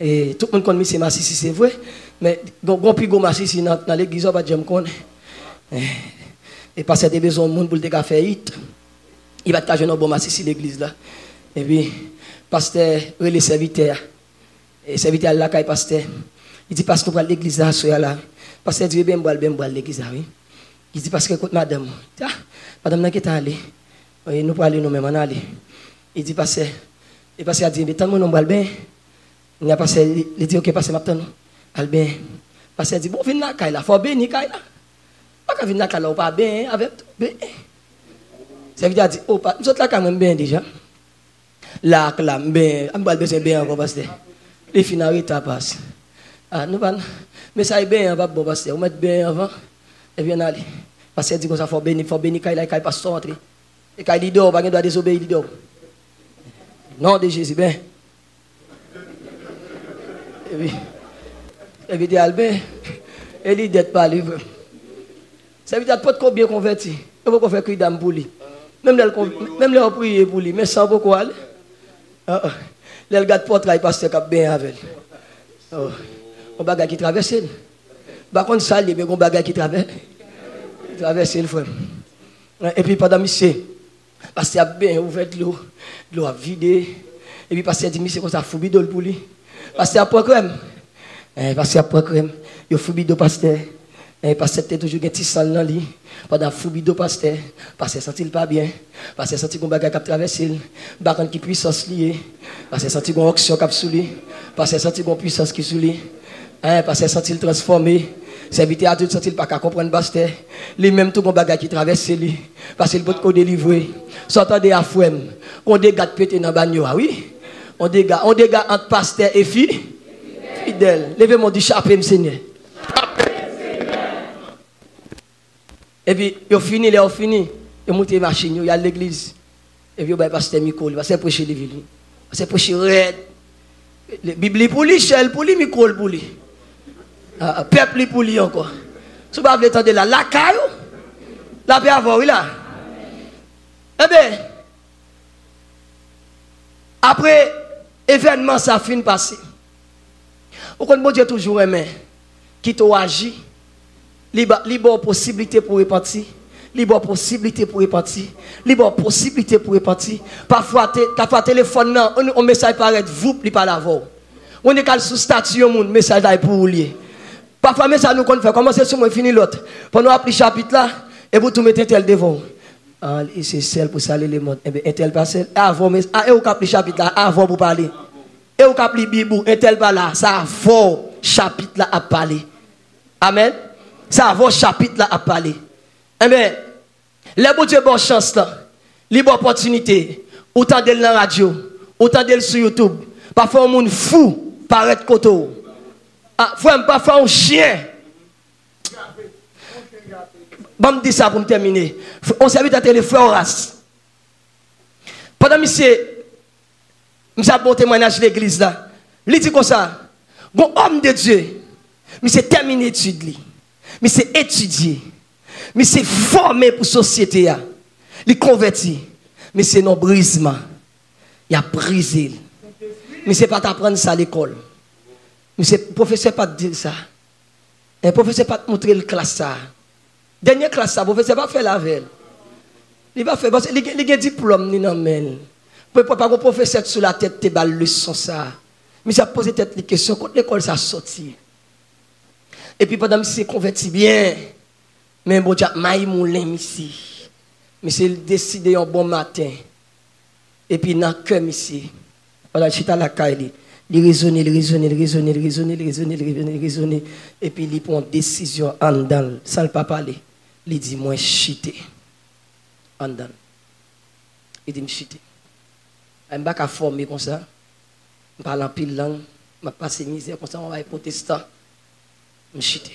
Et tout le monde connaît monsieur Massissi c'est vrai, mais gon plus go Massissi dans l'église pas j'aime connaît. Et pasteur a besoin de monde pour te faire hit. Il va t'ajonger un bon Massissi l'église là. Et puis pasteur les serviteurs. Et serviteur là kai pasteur. Il dit parce que pour l'église là soir là. Pasteur dit ben boire l'église là oui. Il dit parce que écoute madame. Madame n'a qui est allée. Nous pour aller nous-mêmes en aller. Il dit pasteur. Et pasteur a dit mais tant mon nom bien. Il a passé il dit OK pasteur m'attend. Albin. Pasteur dit bon viens là kai là, faut bénir kai là. Pas ka venir là kai là ou pas bien avec bien. Serviteur a dit oh pas nous autres là quand même bien déjà. Là bien, on va besoin bien encore pasteur. Les finalités passent. Ah nous pas mais ça est bien pas bon pasteur. On met bien avant et bien aller. Pasteur dit que ça faut bénir kai là kai pas sortir. Et kai dit dehors pas doit désobéir dehors. Non de Jésus ben. Et oui. Et puis Albert et il d'être pas libre. Ça veut dire pas de bien converti. On va faire cuire d'âme pour lui. Même les prier pour lui mais sans beaucoup aller. Les gars de portrait pasteur cap bien avec. Oh. On bagage qui traverse. Par contre ça les on bagage qui traverse le frère. Et puis pendant monsieur pasteur a bien ouvert l'eau a vidé et puis pasteur dit monsieur comme ça fou bidol pour lui. Pasteur a point crème. Pasteur a point crème. Yo fou bidol pasteur. Pasteur était toujours un petit sale dans lui. Pendant fou bidol pasteur, pasteur senti pas bien. Pasteur senti qu'on bagage qui traverser. Par contre qui puissance lié. Pasteur senti qu'on action cap sous lui. Pasteur senti qu'on puissance qui sous lui. Pasteur senti le transformer. Serviteur adulte senti pas qu'à comprendre pasteur. Lui même tout qu'on bagage qui traverse lui. Parce qu'il peut te délivrer. Sortant de afouem. On dégage pété dans bagno oui. On dégage entre pasteur et fille. Fidèle. Levez-moi du chapeau Seigneur. Et puis, ils fini, ils montent les machines, ils y a l'église. Et puis, ils pasteur Micole, il va se prêcher les villes. Il va se prêcher red. La Bible pour lui, Shell pour lui, Micole pour lui. Peuple pour lui encore. Si vous avez entendu là, la caillou, la paix avant, oui là. Eh bien, après, événement, ça finit passé. Vous connaissez, bon Dieu toujours aimé, qui t'a agi. Libre possibilité pour repartir. Libre possibilité pour repartir. Libre possibilité pour repartir. Parfois, téléphone, on message paraît, vous, il parle avant. On est calé sous statut, on message là pour lier. Parfois, message nous qu'on fait, commencer sur moi, finir l'autre. Pendant appeler chapitre là, et vous tout mettez tel devant. Et c'est celle pour saluer les mondes. Et bien, un tel passé, avant, et vous appelez chapitre là, avant pour parler. Et vous appelez Bibou, un tel pas là, ça avant chapitre là à parler. Amen. Ça va chapitre là à parler. Eh bien, les bon Dieu bonne chance là, libre opportunité, autant de la radio, autant de sur YouTube. Parfois un monde fou paraît koto. Parfois un chien. Bon me dire ça pour me terminer. On s'invite à télé frère Horace. Pendant monsieur a bon témoignage de l'église là. Il dit comme ça, bon homme de Dieu, monsieur terminé étude li. Mais c'est étudié. Mais c'est formé pour la société. Il converti. Mais c'est non brisement. Il a brisé. Mais c'est pas t'apprendre ça à l'école. Mais c'est professeur pas dire ça. Un professeur pas te montrer le classe ça. Dernière classe ça, professeur pas faire la veille. Il va faire parce qu'il a un diplôme ni non mais. Pas un professeur sur la tête te balle leçon ça. Mais ça pose tête les questions quand l'école ça sorti. Et puis pendant que c'est converti bien, mais bon Dieu, maï moulin ici. Mais c'est décidé un bon matin. Et puis dans le cœur ici, pendant que j'étais à la caille, il raisonne. Et puis il prend une décision en dedans, sans le pas parler. Il dit, moi, chité. En dedans. Il dit, me chité. Je ne vais pas former comme ça. Je parle en pile langue. m'a passé misère comme ça on va être protestant. Me chité.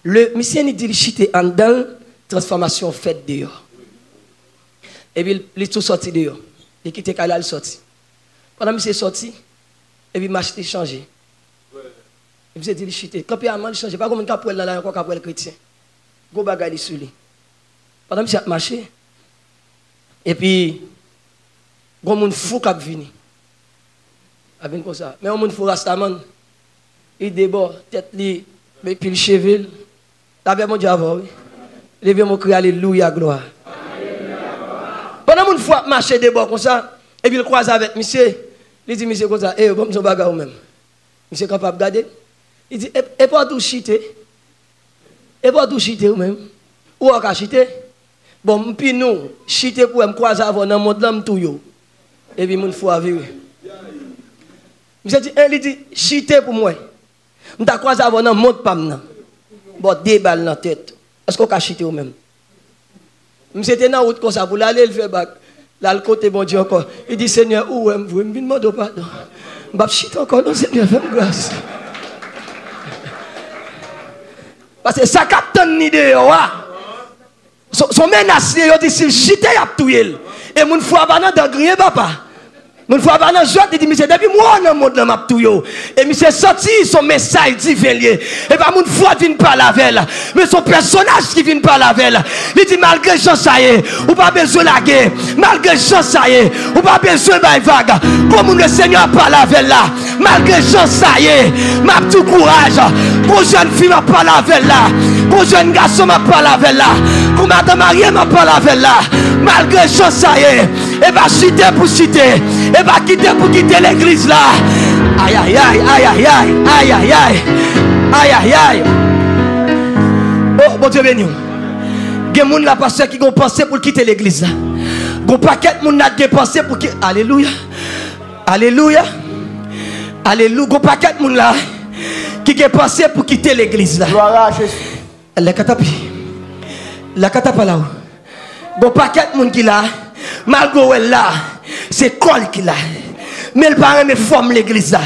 Le monsieur il dit chité en dedans transformation faite dehors. Et puis il tout sorti dehors. Il quitté Kala, il sorti. Pendant monsieur sorti et puis marché changé. Et puis il dit chité. Quand il a changé pas comme un capouel là encore capouel chrétien. Go bagay sur lui. Pendant monsieur a marché et puis gros monde fou qui vini. A vinn comme ça. Mais un monde fou rastaman. Il déborde tête li puis le cheveux. T'avais mon Dieu avant, oui. Levez mon cri, alléluia, gloire. Pendant mon fois, marcher de bord comme ça, et puis il croise avec monsieur. Il dit, monsieur, comme ça, eh, bon, son bagage ou même. Monsieur capable de garder. Il dit, et pas tout chiter. Et pas tout chiter ou même. Ou encore chiter. Bon, puis nous, chiter pour me croiser avant dans le monde, là, tout yo. Et puis mon fois vivre. Monsieur dit, il dit, chiter pour moi. Je t'ai croisé avant dans le monde, pas maintenant. Bon, des balles dans la tête. Est-ce qu'on a chité ou même? Monsieur était dans la route comme ça, pour l'aller, il fait bac. Là, le côté bon Dieu encore. Il dit, Seigneur, où est-ce que vous me demandez pardon? Je vais chiter encore, non, Seigneur, fais-moi grâce. Parce que ça capte une idée, son menace, il dit, si chite, il a tout. Et mon foi, il a grillé, papa. Mon frère va dans le il dit, monsieur, depuis moi, dans le monde, m'a tout yo. Et monsieur sorti son message divin lié. Et pas mon frère vient par la velle. Mais son personnage qui vient par la velle. Il dit, malgré ça, ça y est, ou pas besoin de la guerre. Malgré ça, ça y est, ou pas besoin de la vague. Comme le Seigneur par la velle là. Malgré ça, ça y est, m'a tout courage. Pour jeune fille, m'a pas la velle là. Pour jeune garçon, m'a pas la velle là. Pour madame mariée, m'a pas la velle là. Malgré ça, ça y est, et va citer pour citer. Et va quitter pour quitter l'église là. Aïe aïe aïe aïe aïe aïe aïe aïe aïe aïe aïe aïe. Oh bon Dieu béni. Il y a des gens là pasteur qui ont pensé pour quitter l'église là. Il y a un paquet de gens qui ont pensé pour quitter. Alléluia. Alléluia. Alléluia. Il y a un paquet de gens là qui ont pensé pour quitter l'église là. Gloire à Jésus. La catapi. La catapa là. Il y a un paquet de gens qui là. Malgré là. C'est col qu'il a. Mais le parent me forme l'église là.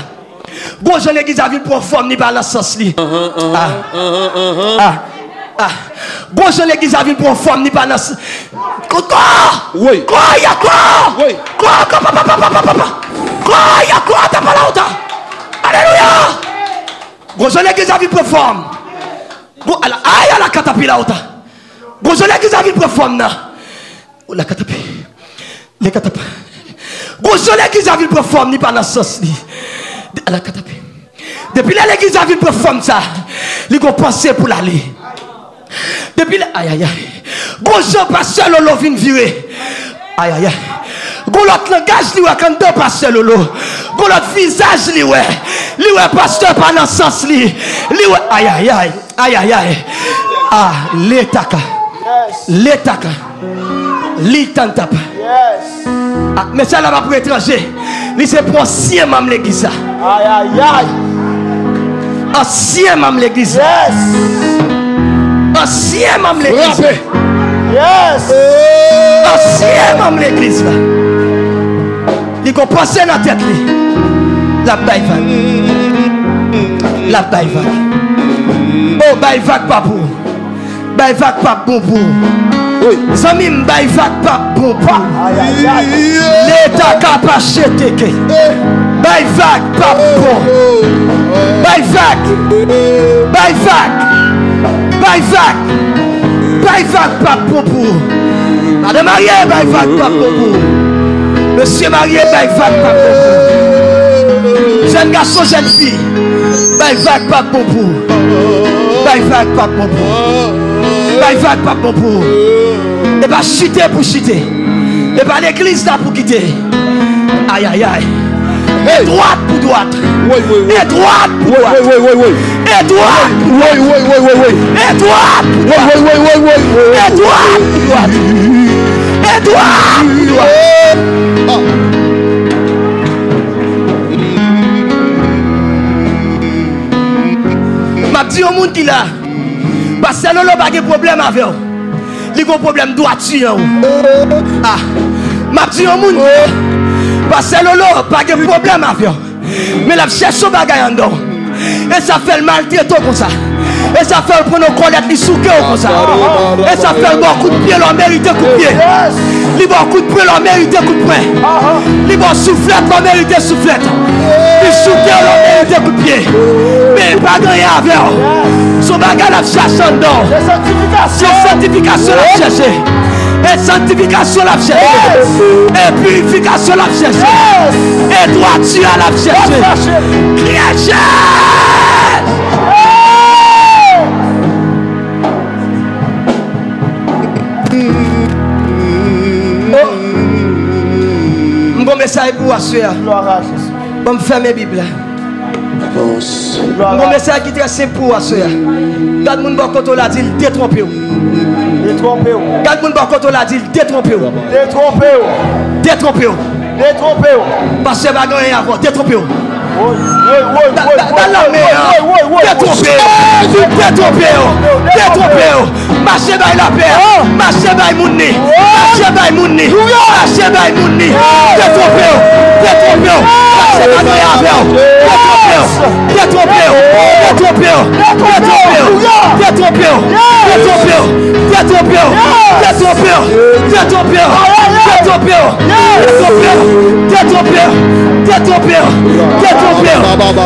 Bon, je l'église a vu pour forme ni par la sens li. Bon, je l'église a vu pour forme ni par la sens. Quoi? Oui. Quoi? Il y a quoi? Oui. Quoi? Quoi? Il y a quoi? T'as pas là autant. Alléluia. Bon, je l'église a vu pour forme. Bon, aïe, la catapilla autant. Bon, je l'église a vu pour forme là. La catapilla. Les catapilles. Bonjour l'église a vu pour forme ni pas dans sens li. La catapille. Depuis l'église a vu pour forme ça. Li go penser pour l'aller. Depuis aïe aïe aïe. Bonjour pasteur Lolo vient virer. Aïe aïe aïe. Gon l'autre langage li ouais quand deux pasteur Lolo. Gon l'autre visage li ouais. Li ouais pasteur pas dans sens li. Li ouais aïe aïe aïe. Aïe aïe aïe. Ah, l'étaka. L'étaka. L'itantap. Yes. Ah, mais ça là va pour étranger. Il c'est pour ancien même l'église. Aïe aïe aïe. Ancien même l'église. Yes. Ancien même l'église. Yes. Ancien même l'église là. Il faut passer dans la tête li. La baille vague. La baille vague. Oh baille vague pas pour. Baille vague pas bon pour. Oui. Zamim baille vague pas bon pas. Aïe aïe aïe. L'état capacité que. Baille vague pas bon. Baille vague. Baille vague. Baille vague. Baille vague pas bon pour. Madame mariée baille vague pas bon pour. Monsieur marié baille vague pas bon pour. Jeune garçon, jeune fille. Baille vague pas bon pour. Baille vague pas bon pour. Baille vague pas bon pour. Et pas chuter pour chuter. Et pas l'église là pour quitter. Aïe aïe aïe. Et droite pour droite. Et droite pour droite. Et droite pour droite. Et droite pour droite. Et droite pour droite. Et droite pour droite. Ma dit au monde qui là. Parce que l'on pas de problème avec eux. Il y a un problème droitier. Ah, ma dit au monde. Parce que l'on pas de problème avec eux. Mais la cherche au bagage en dedans. Et ça fait le maltraiter comme ça. Et ça fait prendre nos collettes, les souquets comme ça. Et ça fait le bon coup de pied, l'on mérite coup de pied. Les bons coups de pied, l'on mérite coup de pied. Les bons soufflettes, l'on mérite soufflette. Les souquets, l'on mérite coup de pied. Mais pas gagner avec. Son bagage la cherche en dedans. C'est sanctification la chercher. Et sanctification la chercher. Et purification la chercher. Et droiture la chercher. Criez. Bon message pour assurer. Bon fermer la Bible. Bon message qui est très simple pour assurer. Garde mon bon côté l'a dit détromper. Détromper. Garde mon bon côté l'a dit détromper. Détromper. Détromper. Détromper. Parce que va gagner avant détromper. Marchez by la paix, marchez by Mouni, marchez by Mouni, marchez by Mouni, détrompez, marchez by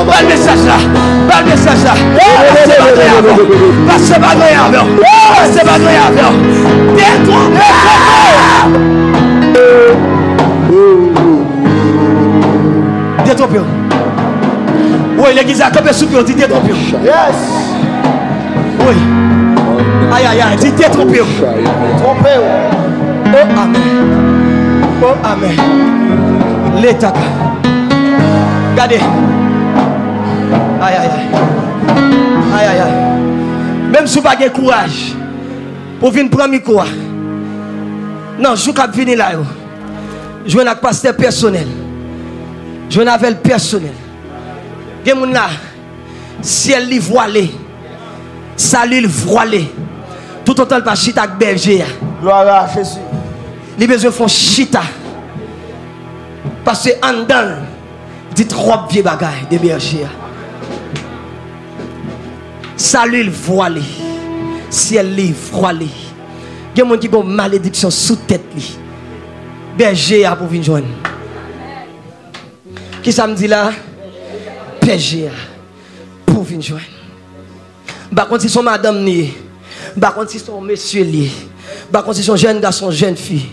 pas le message là, pas le message là. Passez pas de avant. Passez pas de avant. Détrompé. Oui, l'église a campé sous pied, dit détrompé. Yes. Oui. Aïe aïe aïe, dit détrompé. Détrompé. Oh amen. Oh amen. L'état. Regardez. Aïe aïe aïe. Aïe aïe aïe. Même si vous n'avez pas de courage pour venir prendre le quoi. Non, je vais venir là. Je vais avec pasteur personnel. Je vais avec personnel. Il y a des gens là. Ciel li voilé. Salut voilé. Tout autant le pas chita avec berger. Gloire à Jésus. Les besoins font chita. Parce que en dedans, dit trop vieux bagaille de berger. Salut voilé. Ciel li voilé. Il y a des gens qui ont une malédiction sous tête li. Berger a pour venir joindre. Qui ça me dit là? Berger pour venir joindre. Par contre si son madame ni, par contre si son monsieur li, par contre si son jeune garçon, jeune fille,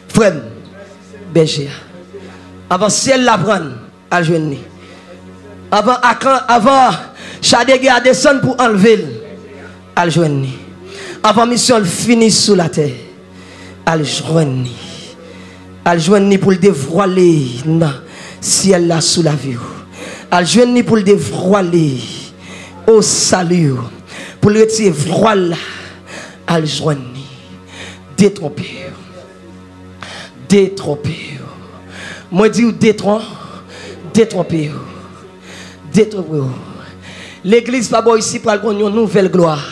frère, berger. Avant ciel la prendre à joindre. Avant Chadégué a descendre pour enlever à le joindre. Avant mission finit sous la terre. À le joindre. À le joindre pour le dévoiler dans ciel là sous la vie. À le joindre pour le dévoiler au salut. Pour le retirer voile à le joindre. Détromper. Détromper. Moi dis détromper. Détromper. Détromper. L'église va pas ici pour avoir une nouvelle gloire.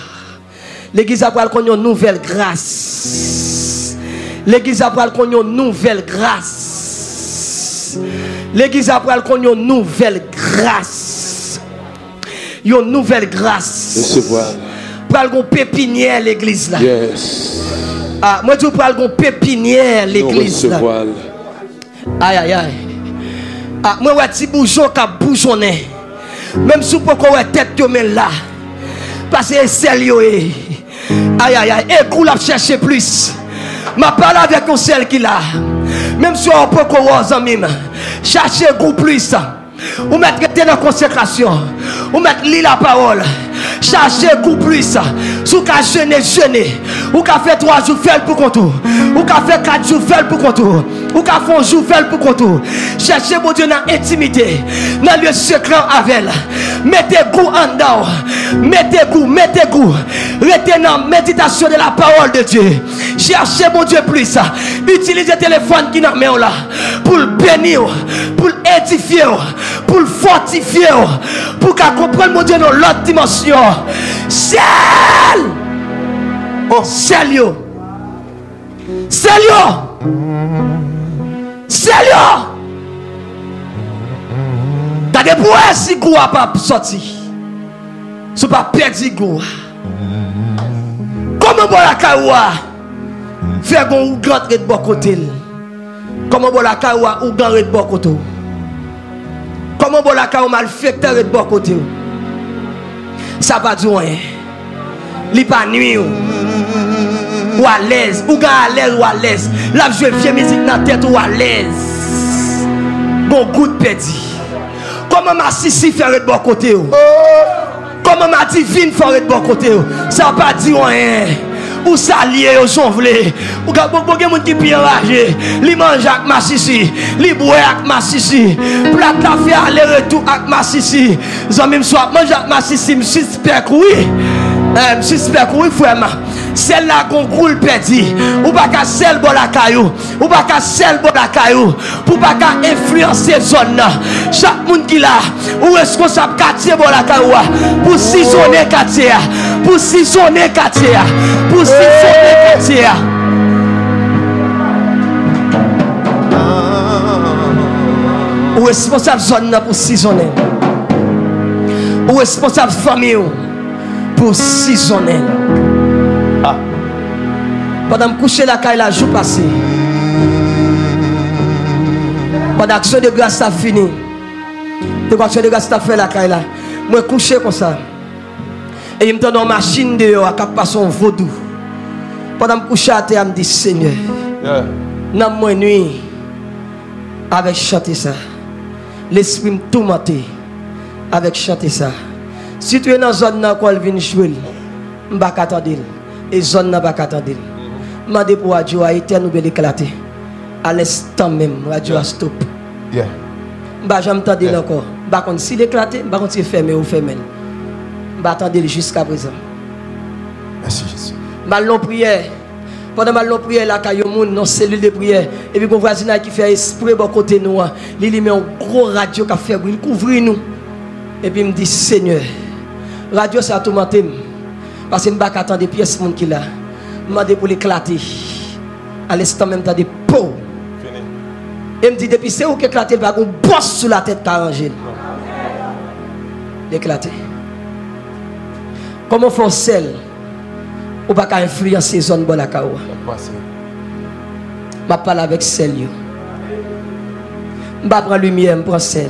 L'église va avoir une nouvelle grâce. L'église va avoir une nouvelle grâce. L'église va avoir une nouvelle grâce. Une nouvelle grâce. Pour avoir une pépinière l'église là. Yes. Ah, moi je pour avoir une pépinière l'église là. Aïe aïe aïe. Ah, moi ouais petit bouchon qui bouchonné. Même si vous pouvez tête que là. Parce que c'est lié. Aïe aïe aïe. Et qu'on la chercher plus. Ma parole avec un seul qui l'a. Même si on peut qu'on chercher goût plus. Ou mettre dans la consécration. Ou mettre la parole. Chercher goût plus. Sous qu'à jeûner. Ou qu'à faire 3 jours faire pour contour. Ou qu'à faire 4 jours faire pour contour. Ou qu'à faire un jour faire pour contour. Cherchez mon Dieu dans l'intimité. Dans le secret avec. Mettez goût en dedans. Mettez goût. Restez dans la méditation de la parole de Dieu. Cherchez mon Dieu plus. Utilisez le téléphone qui est dans la main là. Pour le bénir. Pour l'édifier. Pour le fortifier. Pour qu'à comprendre mon Dieu dans l'autre dimension. Ciel! Oh, ciel yo! Ciel yo! Ciel yo! Gardez pour si Goua pas sorti. Si pas perdu Goua. Comment bon la Kawa faire gon ou grand de bon côté. Comment bon la Kawa ou grand de bon côté. Comment bon la Kawa malfecteur de bon côté. Ça pas du rien. Li pas nuit ou à l'aise ou à l'aise ou à l'aise. La jouer vieux musique dans tête ou à l'aise. Bon goût de perdu. Comment ma sissi faire de bon côté. Comment ma divine faire de bon côté. Ça pas dit rien. Ou s'allier au jonvler. Ou ga beaucoup de monde qui pi enragé. Li mange avec ma sissi, li boit avec ma sissi. Plat la fait aller-retour avec ma sissi. Zami me soit mange avec ma sissi, me suspect oui. J'espère que oui, frère. Celle-là qu'on roule perdu. Ou pas qu'à celle bon la caillou. Ou pas qu'à celle bon la caillou. Pour pas qu'à influencer zone. Chaque monde qui là. Ou responsable quartier bon la caillou. Pour saisonner quartier. Pour saisonner quartier. Pour saisonner quartier. Ou responsable zone pour saisonner. Ou responsable famille. Pour saisonner. Ah. Pendant que coucher la caille la jour passé. Pendant que l'action de grâce a fini. Pendant que l'action de grâce a fait la caille là. Moi coucher comme ça. Et il me donne une machine dehors à cap passer un vaudou. Pendant que coucher à terre, me dit Seigneur. Dans moi nuit avec chanter ça. L'esprit me tourmenté avec chanter ça. Si tu es dans la zone où elle vient jouer, je ne vais pas attendre. Et zone ne va pas attendre. Je demande pour radio à éteindre ou éclater. À l'instant même, radio a stop. Je ne vais pas attendre encore. Je ne vais pas s'il éclate, je ne vais pas fermer ou fermer. Je vais attendre jusqu'à présent. Merci Jésus. Malon prière. Pendant que nous prions, là, il y a une cellule de prière. Et puis, mon voisin qui fait esprit de côté nous, il met un gros radio qui fait bruit, il couvre nous. Et puis, il me dit Seigneur. Radio ça a tourmenté parce que je ne vais pas attendre des pièces qui là. Je demande pour l'éclater. À l'instant même t'as des pots. Et me dit depuis c'est où qu'éclater il va qu'on bosse sur la tête qu'arranger. L'éclater. Comment faut celle ou pas influencer zone bon la kawa. Je parle avec celle yo. Je prends lumière, je prends celle.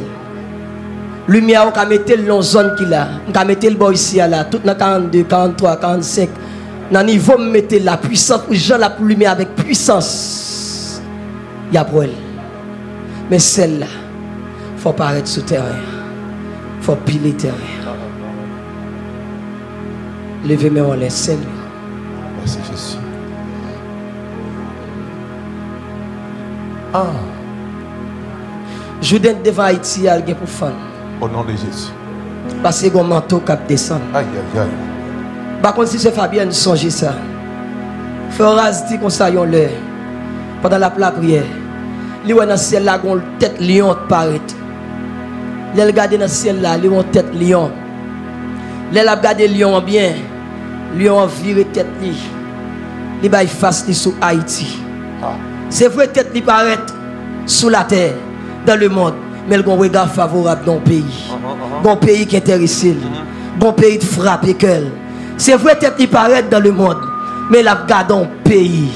Lumière, on peut mettre dans zone qui là. On peut mettre le bois ici là. Tout dans 42, 43, 45. Dans le niveau, on mettre la puissance. Pour gens la lumière avec puissance. Il y a pour elle. Mais celle-là, il faut pas arrêter sous terrain. Il faut piler terrain. Levez-moi en l'air, celle. Merci Jésus. Ah. Je vous donne devant Haïti, il y a pour fan. Au nom de Jésus. Parce que mon manteau qui descend. Aïe, aïe, aïe. Par contre, si c'est Fabien, songez ça. Ferraz dit qu'on s'aille en l'air. Pendant la prière. Lui, dans le ciel là, il a une tête lion paraît. Il regarde dans le ciel là, il a une tête lion. Il a regardé lion bien. Lion a viré tête li. Il a face sur Haïti. C'est vrai, tête li paraît sous la terre, dans le monde. Mais il y a un regard favorable dans le pays. Dans le pays qui intéresse. Dans le pays de frappe et cœur. C'est vrai, tête qui paraît dans le monde. Mais il a regardé dans le pays.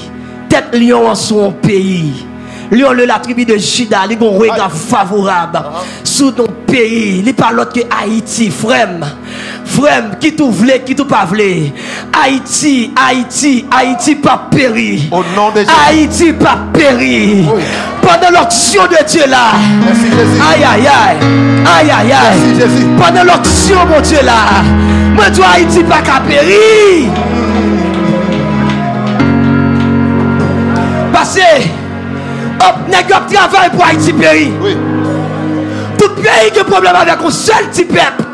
Tête lion en son pays. Lion le la tribu de Juda, il a un regard favorable sur ton pays. Il parle l'autre que Haïti, frère. Frère, qui tout voulait, qui tout pas voulait. Haïti, Haïti, Haïti pas péri. Au nom de Jésus. Haïti pas péri. Oui. Pendant l'action de Dieu là. Merci Jésus. Aïe aïe aïe. Aïe aïe aïe. Merci Jésus. Pendant l'action mon Dieu là. Moi tu Haïti pas qu'à péri. Parce que n'est pas travail pour Haïti péri. Oui. Tout pays qui a problème avec un seul petit peuple.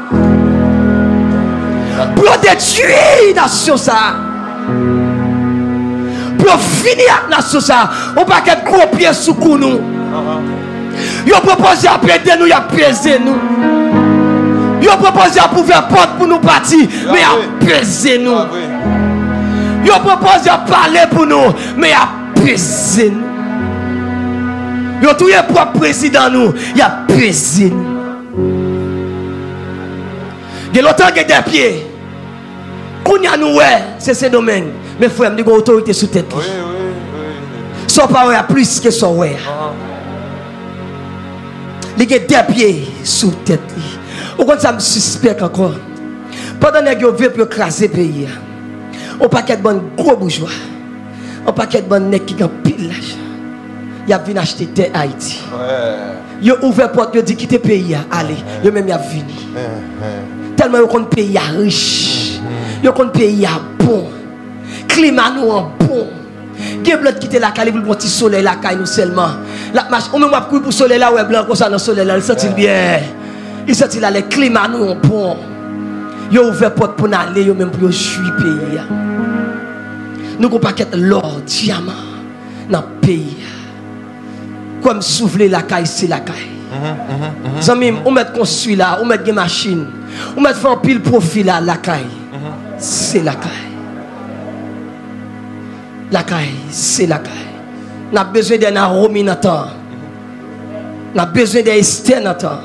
Pour détruire la nation ça. Pour finir la nation ça. On ne peut pas être gros pied sous cou nous. Ils ont proposé à péter nous, ils ont pesé nous. Ils ont proposé à pouvoir porte pour nous partir, mais ils ont pesé nous. Ils ont proposé à parler pour nous, mais ils ont pesé nous. Ils ont tout le propre président nous, ils ont pesé nous. Il y a longtemps qu'il y a des pieds. Qu'on y a nous, c'est ce domaine. Mais frère, il y a une autorité sous tête. Oui. Son parole a plus que son ouais. Il y a des pieds sous tête. Au contraire, ça me suspecte encore. Pendant que vous veulent écraser le pays, on paquet de bon gros bourgeois, on paquet de bon nèg qui ont pile l'argent. Il a venu acheter terre Haïti. Il a ouvert porte, il a dit quitter le pays, allez, il même a venu. Tellement il a pays riche, il a pays bon, climat nous bon. Qui est blanc quitter la caille pour le petit soleil la caille nous seulement. La marche, on même pour le soleil là, ouais blanc comme ça dans le soleil là, il sent bien. Il sent là les climats nous bon. Il a ouvert porte pour aller, il même pour jouir pays. Nous avons paquet l'or, diamant dans le pays. Comme souffler la caille, c'est la caille. Zami, on met construit là, on met des machines, on met faire pile profil là, la caille. C'est la caille. La caille, c'est la caille. On a besoin d'un Naomi dans le temps. On a besoin d'Esther dans le temps.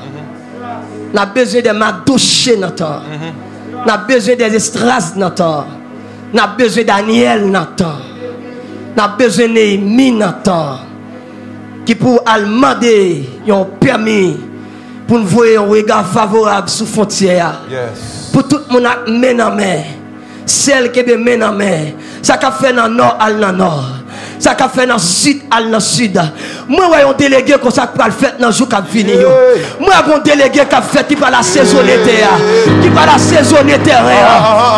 On a besoin de Madouché dans le temps. On a besoin des Estras dans le temps. On a besoin de Daniel dans le temps. On a besoin de Néhémie dans le temps. Qui pour demander un permis pour nous voir un regard favorable sur la frontière. Pour tout le monde main en main. Celle qui est main en main. Ça qu'a fait dans le nord, à dans le nord. Ça qu'a fait dans le sud, à dans le sud. Moi, je suis un délégué comme ça qui va le faire dans le jour qui va venir. Moi, je suis un délégué qui va fait, qui va la saisonner terre. Qui va la saisonner terre.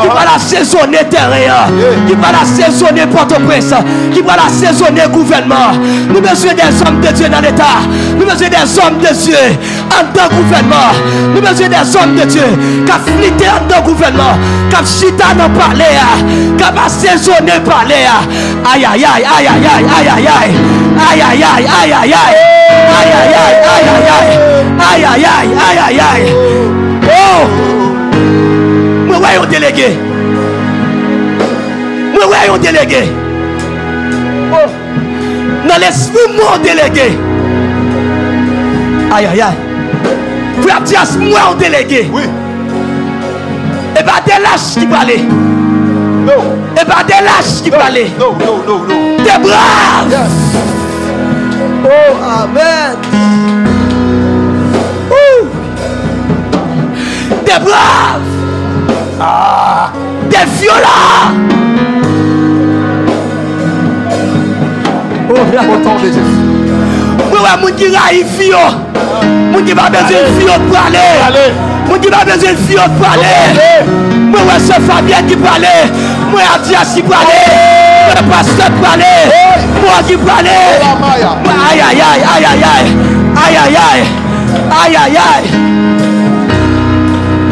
Qui va la saisonner terre. Qui va la saisonner Port-au-Prince. Qui va la saisonner gouvernement. Nous avons besoin des hommes de Dieu dans l'État. Nous avons besoin des hommes de Dieu en tant que gouvernement. Nous avons besoin des hommes de Dieu qui ont flitté en tant que gouvernement. Qui ont chita dans le palais. Qui ont assaisonné le palais. Aïe, aïe, aïe, aïe, aïe, aïe, aïe, aïe. Aïe, aïe, aïe, aïe, aïe, aïe. Aïe, aïe, aïe, aïe, aïe. Aïe, aïe, aïe, aïe, aïe, aïe. Oh! Moi, ouais, on délégué. Moi, ouais, on délégué. Oh! Dans l'esprit, moi, on délégué. Aïe, aïe, aïe. Frère Dias, moi, on délégué. Oui. Et pas des lâches qui parlent. Non. Et pas des lâches qui parlent. Non. Des braves. Yes. Oh, amen. Des braves. Des violents. Oh, au temps de Jésus. Oui, mon qui raille fio. Mon qui va besoin de fio pour aller. Mon qui va besoin de fio pour aller. Moi, c'est Fabien qui parle. Moi, Adias qui parle. Moi, pasteur qui parle. Moi qui parle. Aïe, aïe, aïe, aïe, aïe, aïe. Aïe, aïe, aïe. Aïe, aïe, aïe.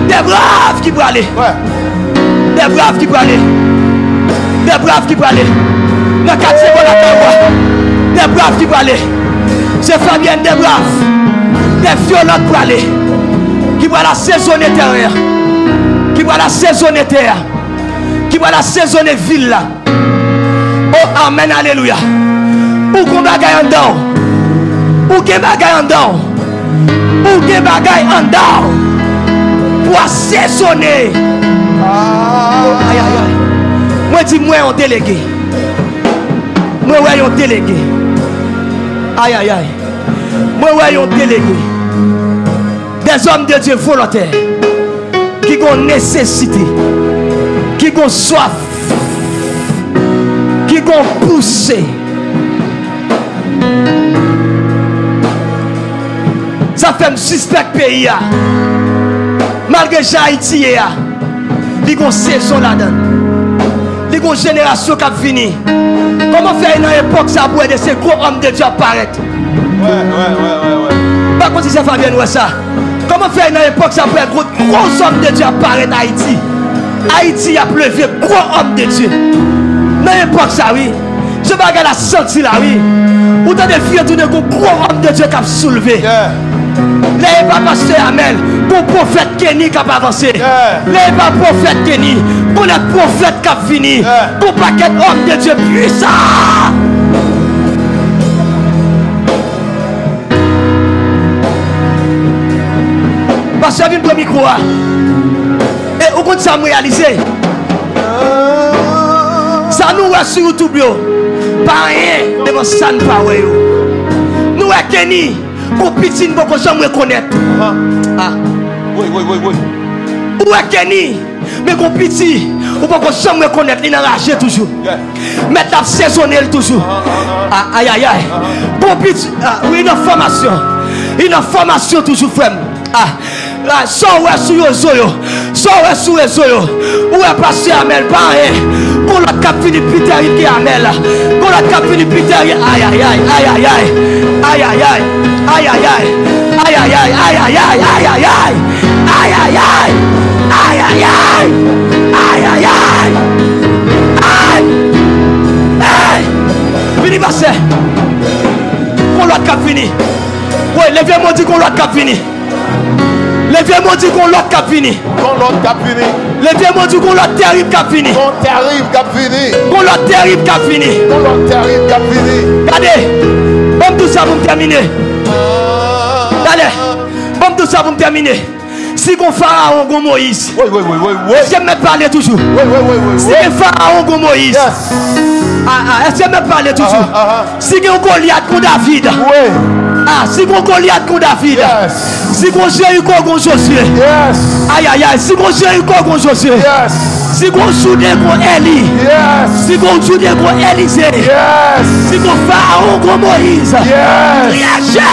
Des braves qui parlent. Des braves qui parlent. Des braves qui parlent. Dans 4 secondes, des braves qui parlent. C'est Fabien, des braves. Des violents qui parlent. Qui va la saisonner terre. Qui va la saisonner terre. Qui va la saisonner ville là. Oh, amen, alléluia. Ou qu'on bagaille en dedans. Ou qu'on bagaille en dedans. Ou qu'on bagaille en dedans. Pour assaisonner. Aïe, aïe, aïe. Moi, dis moi, on délégué. Moi, ouais, on délégué. Aïe, aïe, aïe. Moi, ouais, on délégué. Des hommes de Dieu volontaires. Qui ont nécessité. Qui ont soif. Qui ont poussé. Ça fait me suspect pays. Malgré Haïti, il y a une saison là-dedans. Il y a une génération qui a fini. Comment faire dans l'époque ça pour aider ces gros hommes de Dieu apparaître? Ouais. Par contre, si ça fait bien ça. Comment faire dans l'époque ça pour aider gros hommes de Dieu apparaître en Haïti? Haïti a pleuvé gros hommes de Dieu. Dans l'époque ça, oui. Je vais regarder la sortie là, oui. Ou dans des filles tout de gros hommes de Dieu qui a soulevé. Les pas pasteur Amel, pour prophète Kenny qui a avancé. Les pas prophète Kenny, pour les prophètes qui a fini. Pour paquet d'hommes de Dieu puissants. Pasteur, viens pour le micro. compte ça me réaliser. Ça nous voit sur YouTube, pas rien devant ça ne pas. Nous est Kenny, pour petit, nous ne jamais reconnaître. Ah. Oui. Où est Kenny, mais pour petit, nous ne pouvons jamais reconnaître, il est enragé toujours. Mais tu as saisonné toujours. Aïe. Pour petit, oui, une formation. Une formation toujours, frère. So ouais sur les zoyo, so ouais sur les zoyo. Où est passé Amel pas rien. Qu'on l'a cap fini Peter qui Amel. Qu'on l'a cap fini Peter. Aïe. Fini passé. Qu'on l'a cap fini. Ouais, les vieux m'ont dit qu'on l'a cap fini. Les vieux m'ont dit qu'on l'a cap fini. Qu'on l'a cap fini. Les vieux m'ont dit qu'on l'a terrible cap fini. Qu'on terrible cap fini. Qu'on l'a terrible cap fini. Qu'on l'a terrible cap fini. Regardez, bon tout ça pour me terminer. Allez, bon tout ça pour me terminer. Si qu'on Pharaon comme Moïse. Oui. J'aime me parler toujours. Oui. Si qu'on Pharaon comme Moïse. Est-ce que me parler toujours? Si qu'on Goliath comme David. Oui. Si qu'on Goliath comme David. Yes. Si qu'on Jéricho comme Josué. Yes. Aïe. Si qu'on Jéricho comme Josué. Yes. Si qu'on Soudé comme Élie. Yes. Si qu'on Soudé comme Élisée. Yes. Si qu'on Pharaon comme Moïse. Yes. Yes.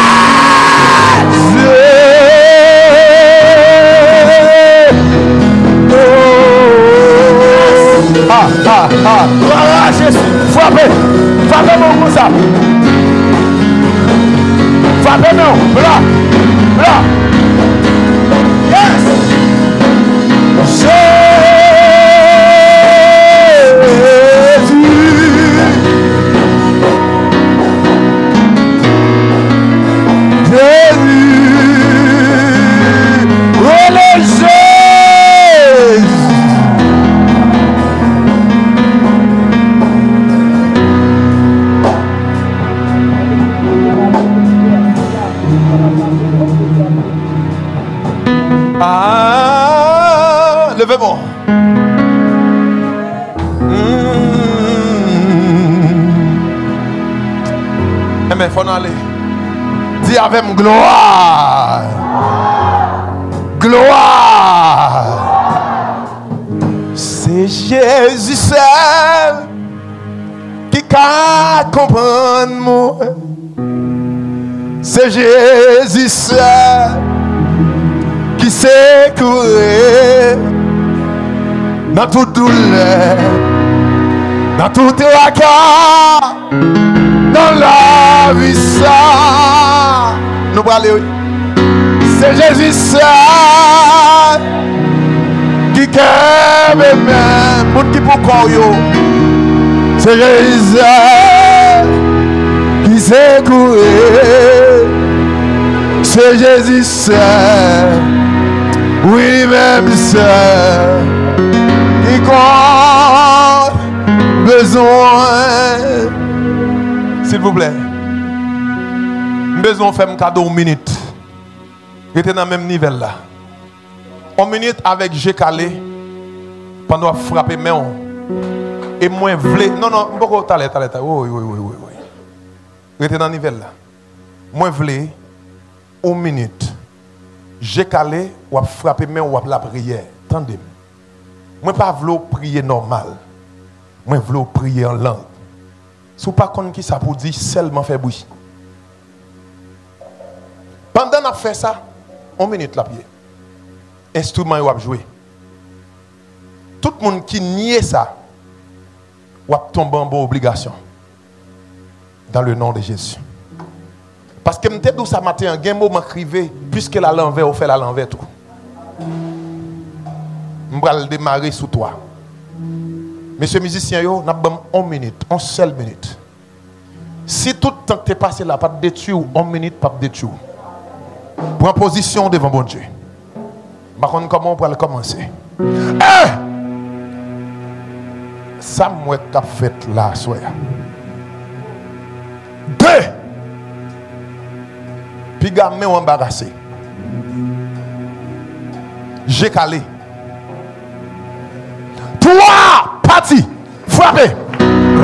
Voilà Jésus. Frappez mon comme ça. Frappez non. Là. Yes. Levez-moi. Mais il faut aller. Dis avec moi gloire. C'est Jésus seul qui peut comprendre moi. C'est Jésus seul qui sait courir dans toute douleur, dans tout tracas, dans la vie ça. Nous allons aller. C'est Jésus seul qui aime même, monde qui pour corps. C'est Jésus qui sait courir. C'est Jésus seul. Oui, même ça, qui compte besoin. S'il vous plaît, besoin de faire un cadeau une minute. J'étais dans le même niveau là. Une minute avec G calé pendant frapper main. Et moi, vle. Non, beaucoup talent. Oui. J'étais dans le niveau là. Moi, vle, une minute. J'ai calé ou a frappé main ou a la prière. Attendez. Moi pas vouloir prier normal. Moi vouloir prier en langue. Si vous pas connaître qui ça pour dire seulement faire bruit. Pendant qu'on fait ça, 1 minute la pied. Instrument ou a jouer. Tout le monde qui nie ça ou a tomber en bonne obligation. Dans le nom de Jésus. Parce que je me disais ça matin, un mot m'écrivait, puisque la l'envers, on fait la l'envers tout. Je vais le démarrer sous toi. Monsieur musicien, nous avons 1 minute, 1 seule minute. Si tout le temps que tu es passé là, pas de détruire, 1 minute, pas de détruire. Prends position devant bon Dieu. Par contre, comment on peut commencer? Ça, moi, qui a fait là, soir. 2. Puis gamin embarrassé. J'ai calé. Trois parties. Frappez.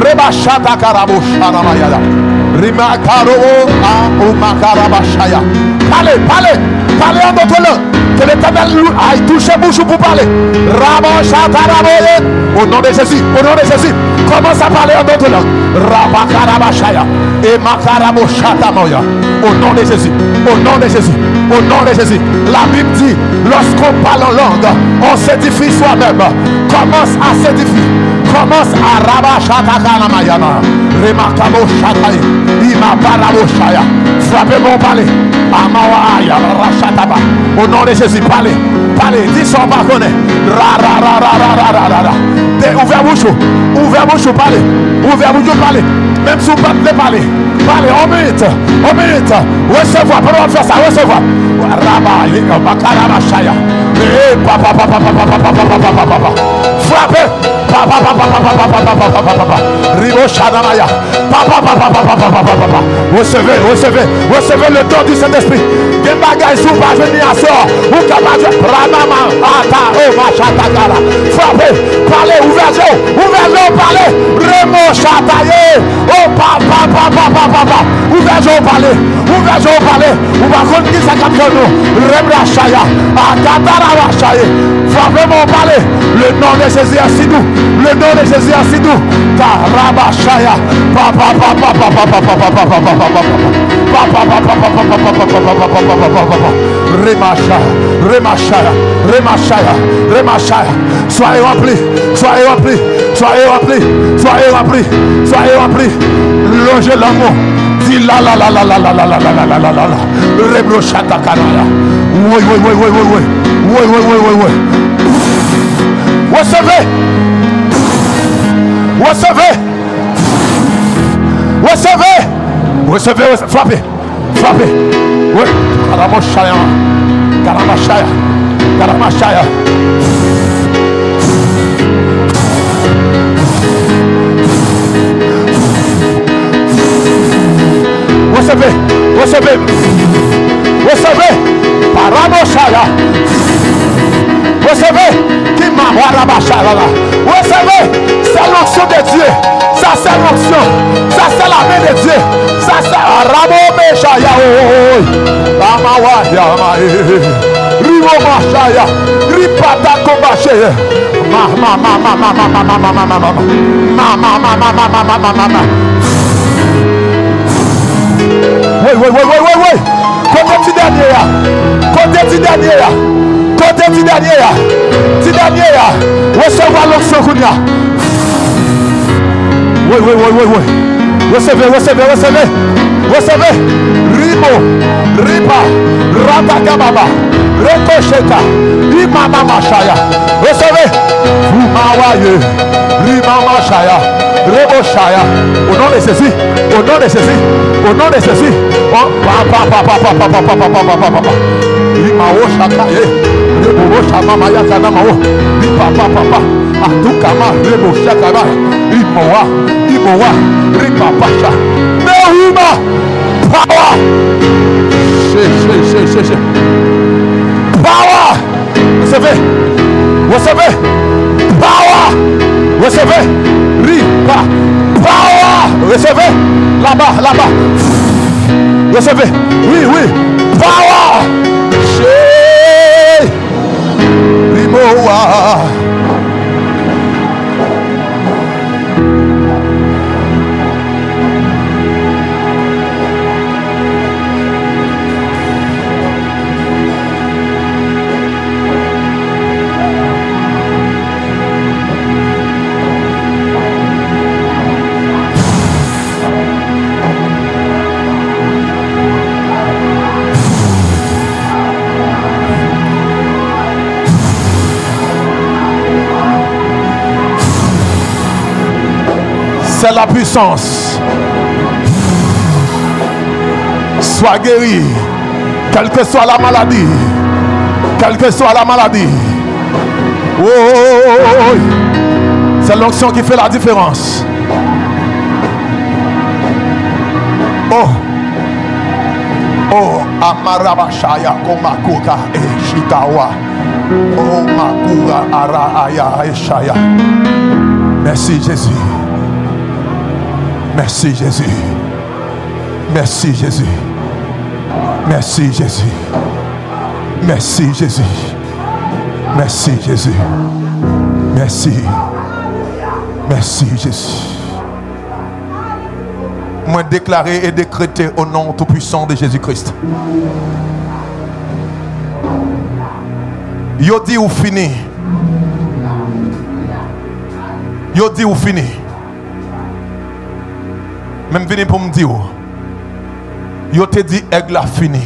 Rebashata karabo sharamayada. Rimakaro a makarabashaya. Parlez, parlez, parlez en d'autres langues. Que l'Éternel aille toucher bouche pour parler. Au nom de Jésus, au nom de Jésus. Commence à parler en d'autres langues. Rabakarabashaya. Et makaraboshatamaya. Au nom de Jésus, au nom de Jésus, au nom de Jésus. La Bible dit, lorsqu'on parle en langue, on s'édifie soi-même. Commence à s'édifier. Commence à rabashatakanamaya. Remakaboshatai. Imaparaboshaya. Frappez mon palais. Amawaya rachataba. Au nom de Jésus, parlez, parlez, dis son pas connaît. Ouvrez bouche, parlez, ouvrez bouche, parlez. Même si vous ne pouvez pas parler, parlez, on minute, recevoir, pendant faire ça, recevoir. Rabaye, makarabashaya. Papa, frappez, papa, Ribo Shadamaya, papa, recevez le don du Saint-Esprit. Des bagages sous pas venir à sort, ou capable, Ramama, Ata, Machatakara, frappez, parlez, ouverture, parlez, Remo Chataye, oh papa, ouverture, parlez, ou va contre qui ça capte nous, Rebra Shaya, Akatara Shaye, frappez mon parler, le nom de Jésus est si doux, le nom de Jésus est si doux, Tarabashaya, papa, Remashaya, soyez remplis, logez l'amour, dis la, Rebrochata Kanaya, oui, recevez, frappez, oui, Karamashaya, recevez, Paramoshaya, recevez, recevez, c'est l'onction de Dieu, ça c'est l'onction, ça c'est la main de Dieu, ça c'est Ramomeshaya, Amawaya, Rimomashaya, Ripata Kobashaya, Mama. Oui. Côté petit dernier, recevoir l'onction Kounia. Oui. Recevez. Riba, Ratakababa, Rekosheta, Imama Mashaya. Recevez. Fumawaye, Rimama Shaya, Reboshaya. Au nom de Jésus. Oh, papa. Imao Shakaye, Rebo Shama Yakanamao, Papa, Atukama, Rebo Shakaba, Imoa, Ripapasha, Mehuma, power, power, recevez, power, Ripa, power, recevez, là-bas, recevez, oui, power, Rimoa. C'est la puissance. Sois guéri, quelle que soit la maladie. Oh, c'est l'onction qui fait la différence. Oh, Amarabashaya, Komakoka et Shikawa. Oh Makura Ara Aya Eshaya. Merci Jésus. Merci Jésus. Merci Jésus. Merci Jésus. Merci Jésus. Merci Jésus. Merci. Merci Jésus. Moi déclaré et décrété au nom tout-puissant de Jésus-Christ. Yo dit ou fini. Yo dit ou fini. Même venu pour me dire. Yo te dit aigle a fini.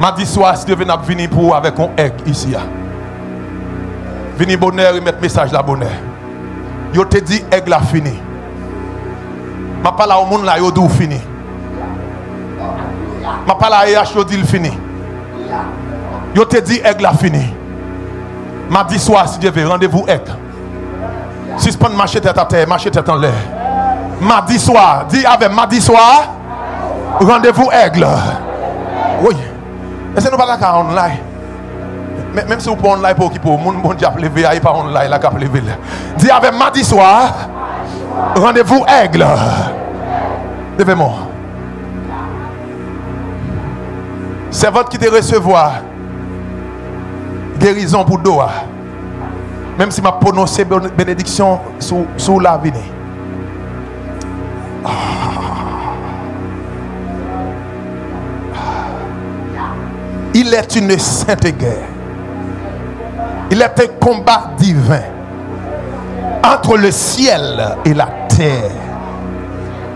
Mardi soir, si tu veux venir pour avec un aigle ici. Vini bonheur et mettre message là bonheur. Yo te dit aigle a fini. Ma parle au monde là yo dit fini. Ma parle à EH yo dit il fini. Yo te dit aigle a fini. Mardi soir, si Dieu veut, rendez-vous aigle. Suspend marcher tête à terre, marcher tête en l'air. Mardi soir, dis avec mardi soir, rendez-vous aigle. Oui. Est-ce que nous parlons en online? Même si vous pas online pour qui pour mon bon Dieu lever, il pas online là cap lever. Dis avec mardi soir, rendez-vous aigle. Levez-moi. C'est votre qui te recevoir. Guérison pour Doha. Même si ma prononcé bénédiction sous la vie. Il est une sainte guerre. Il est un combat divin entre le ciel et la terre,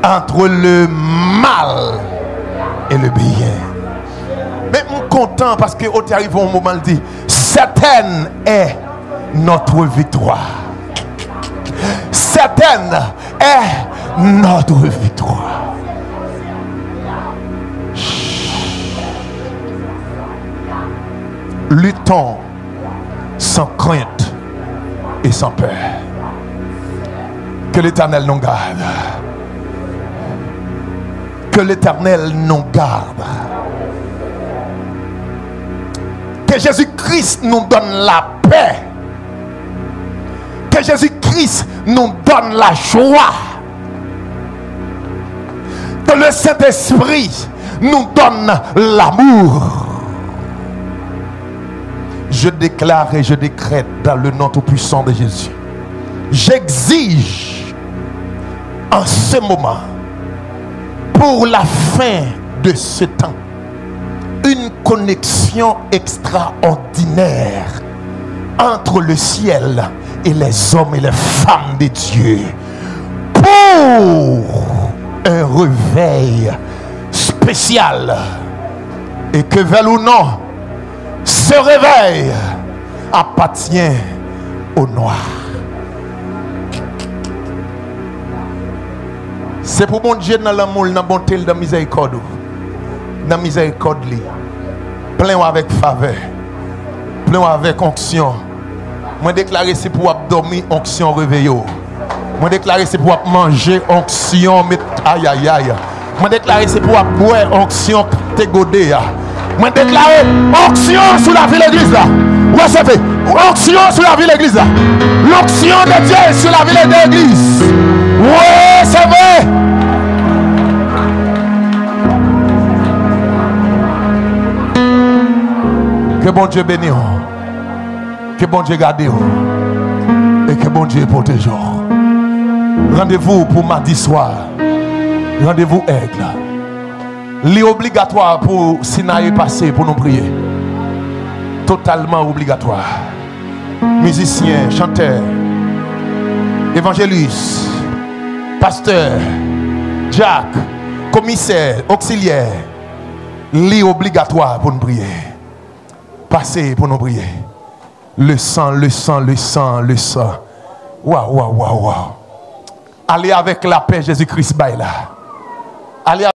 entre le mal et le bien. Mais je suis content parce que au arrive au moment dit certaine est notre victoire. Certaine est notre victoire. Luttons sans crainte et sans peur. Que l'Éternel nous garde. Que l'Éternel nous garde. Que Jésus-Christ nous donne la paix. Que Jésus-Christ nous donne la joie. Que le Saint-Esprit nous donne l'amour. Je déclare et je décrète dans le nom tout-puissant de Jésus. J'exige en ce moment, pour la fin de ce temps, une connexion extraordinaire entre le ciel et les hommes et les femmes de Dieu pour un réveil spécial. Et que veuille ou non, ce réveil appartient au noir. C'est pour mon Dieu dans l'amour, dans la bonté, dans la miséricorde. Dans la miséricorde, plein avec faveur, plein avec onction. Moi déclarer c'est pour dormir, onction réveiller. Moi déclarer c'est pour manger, onction aïe aïe aïe. Moi déclarer c'est pour boire, onction te godé. Moi déclarer onction sur la ville église là. Recevez onction sur la ville église là. L'onction de Dieu sur la ville d'église. Recevez. Que bon Dieu bénisse. Que bon Dieu garde. Et que bon Dieu protège. Rendez-vous pour mardi soir. Rendez-vous aigle. L'obligatoire pour Sinaï passer pour nous prier. Totalement obligatoire. Musiciens, chanteurs, évangélistes, pasteurs, Jack, commissaire, auxiliaire. L'obligatoire pour nous prier. Passez pour nous prier. Le sang, le sang, le sang, le sang. Waouh, waouh, waouh, waouh. Allez avec la paix Jésus-Christ, là. Allez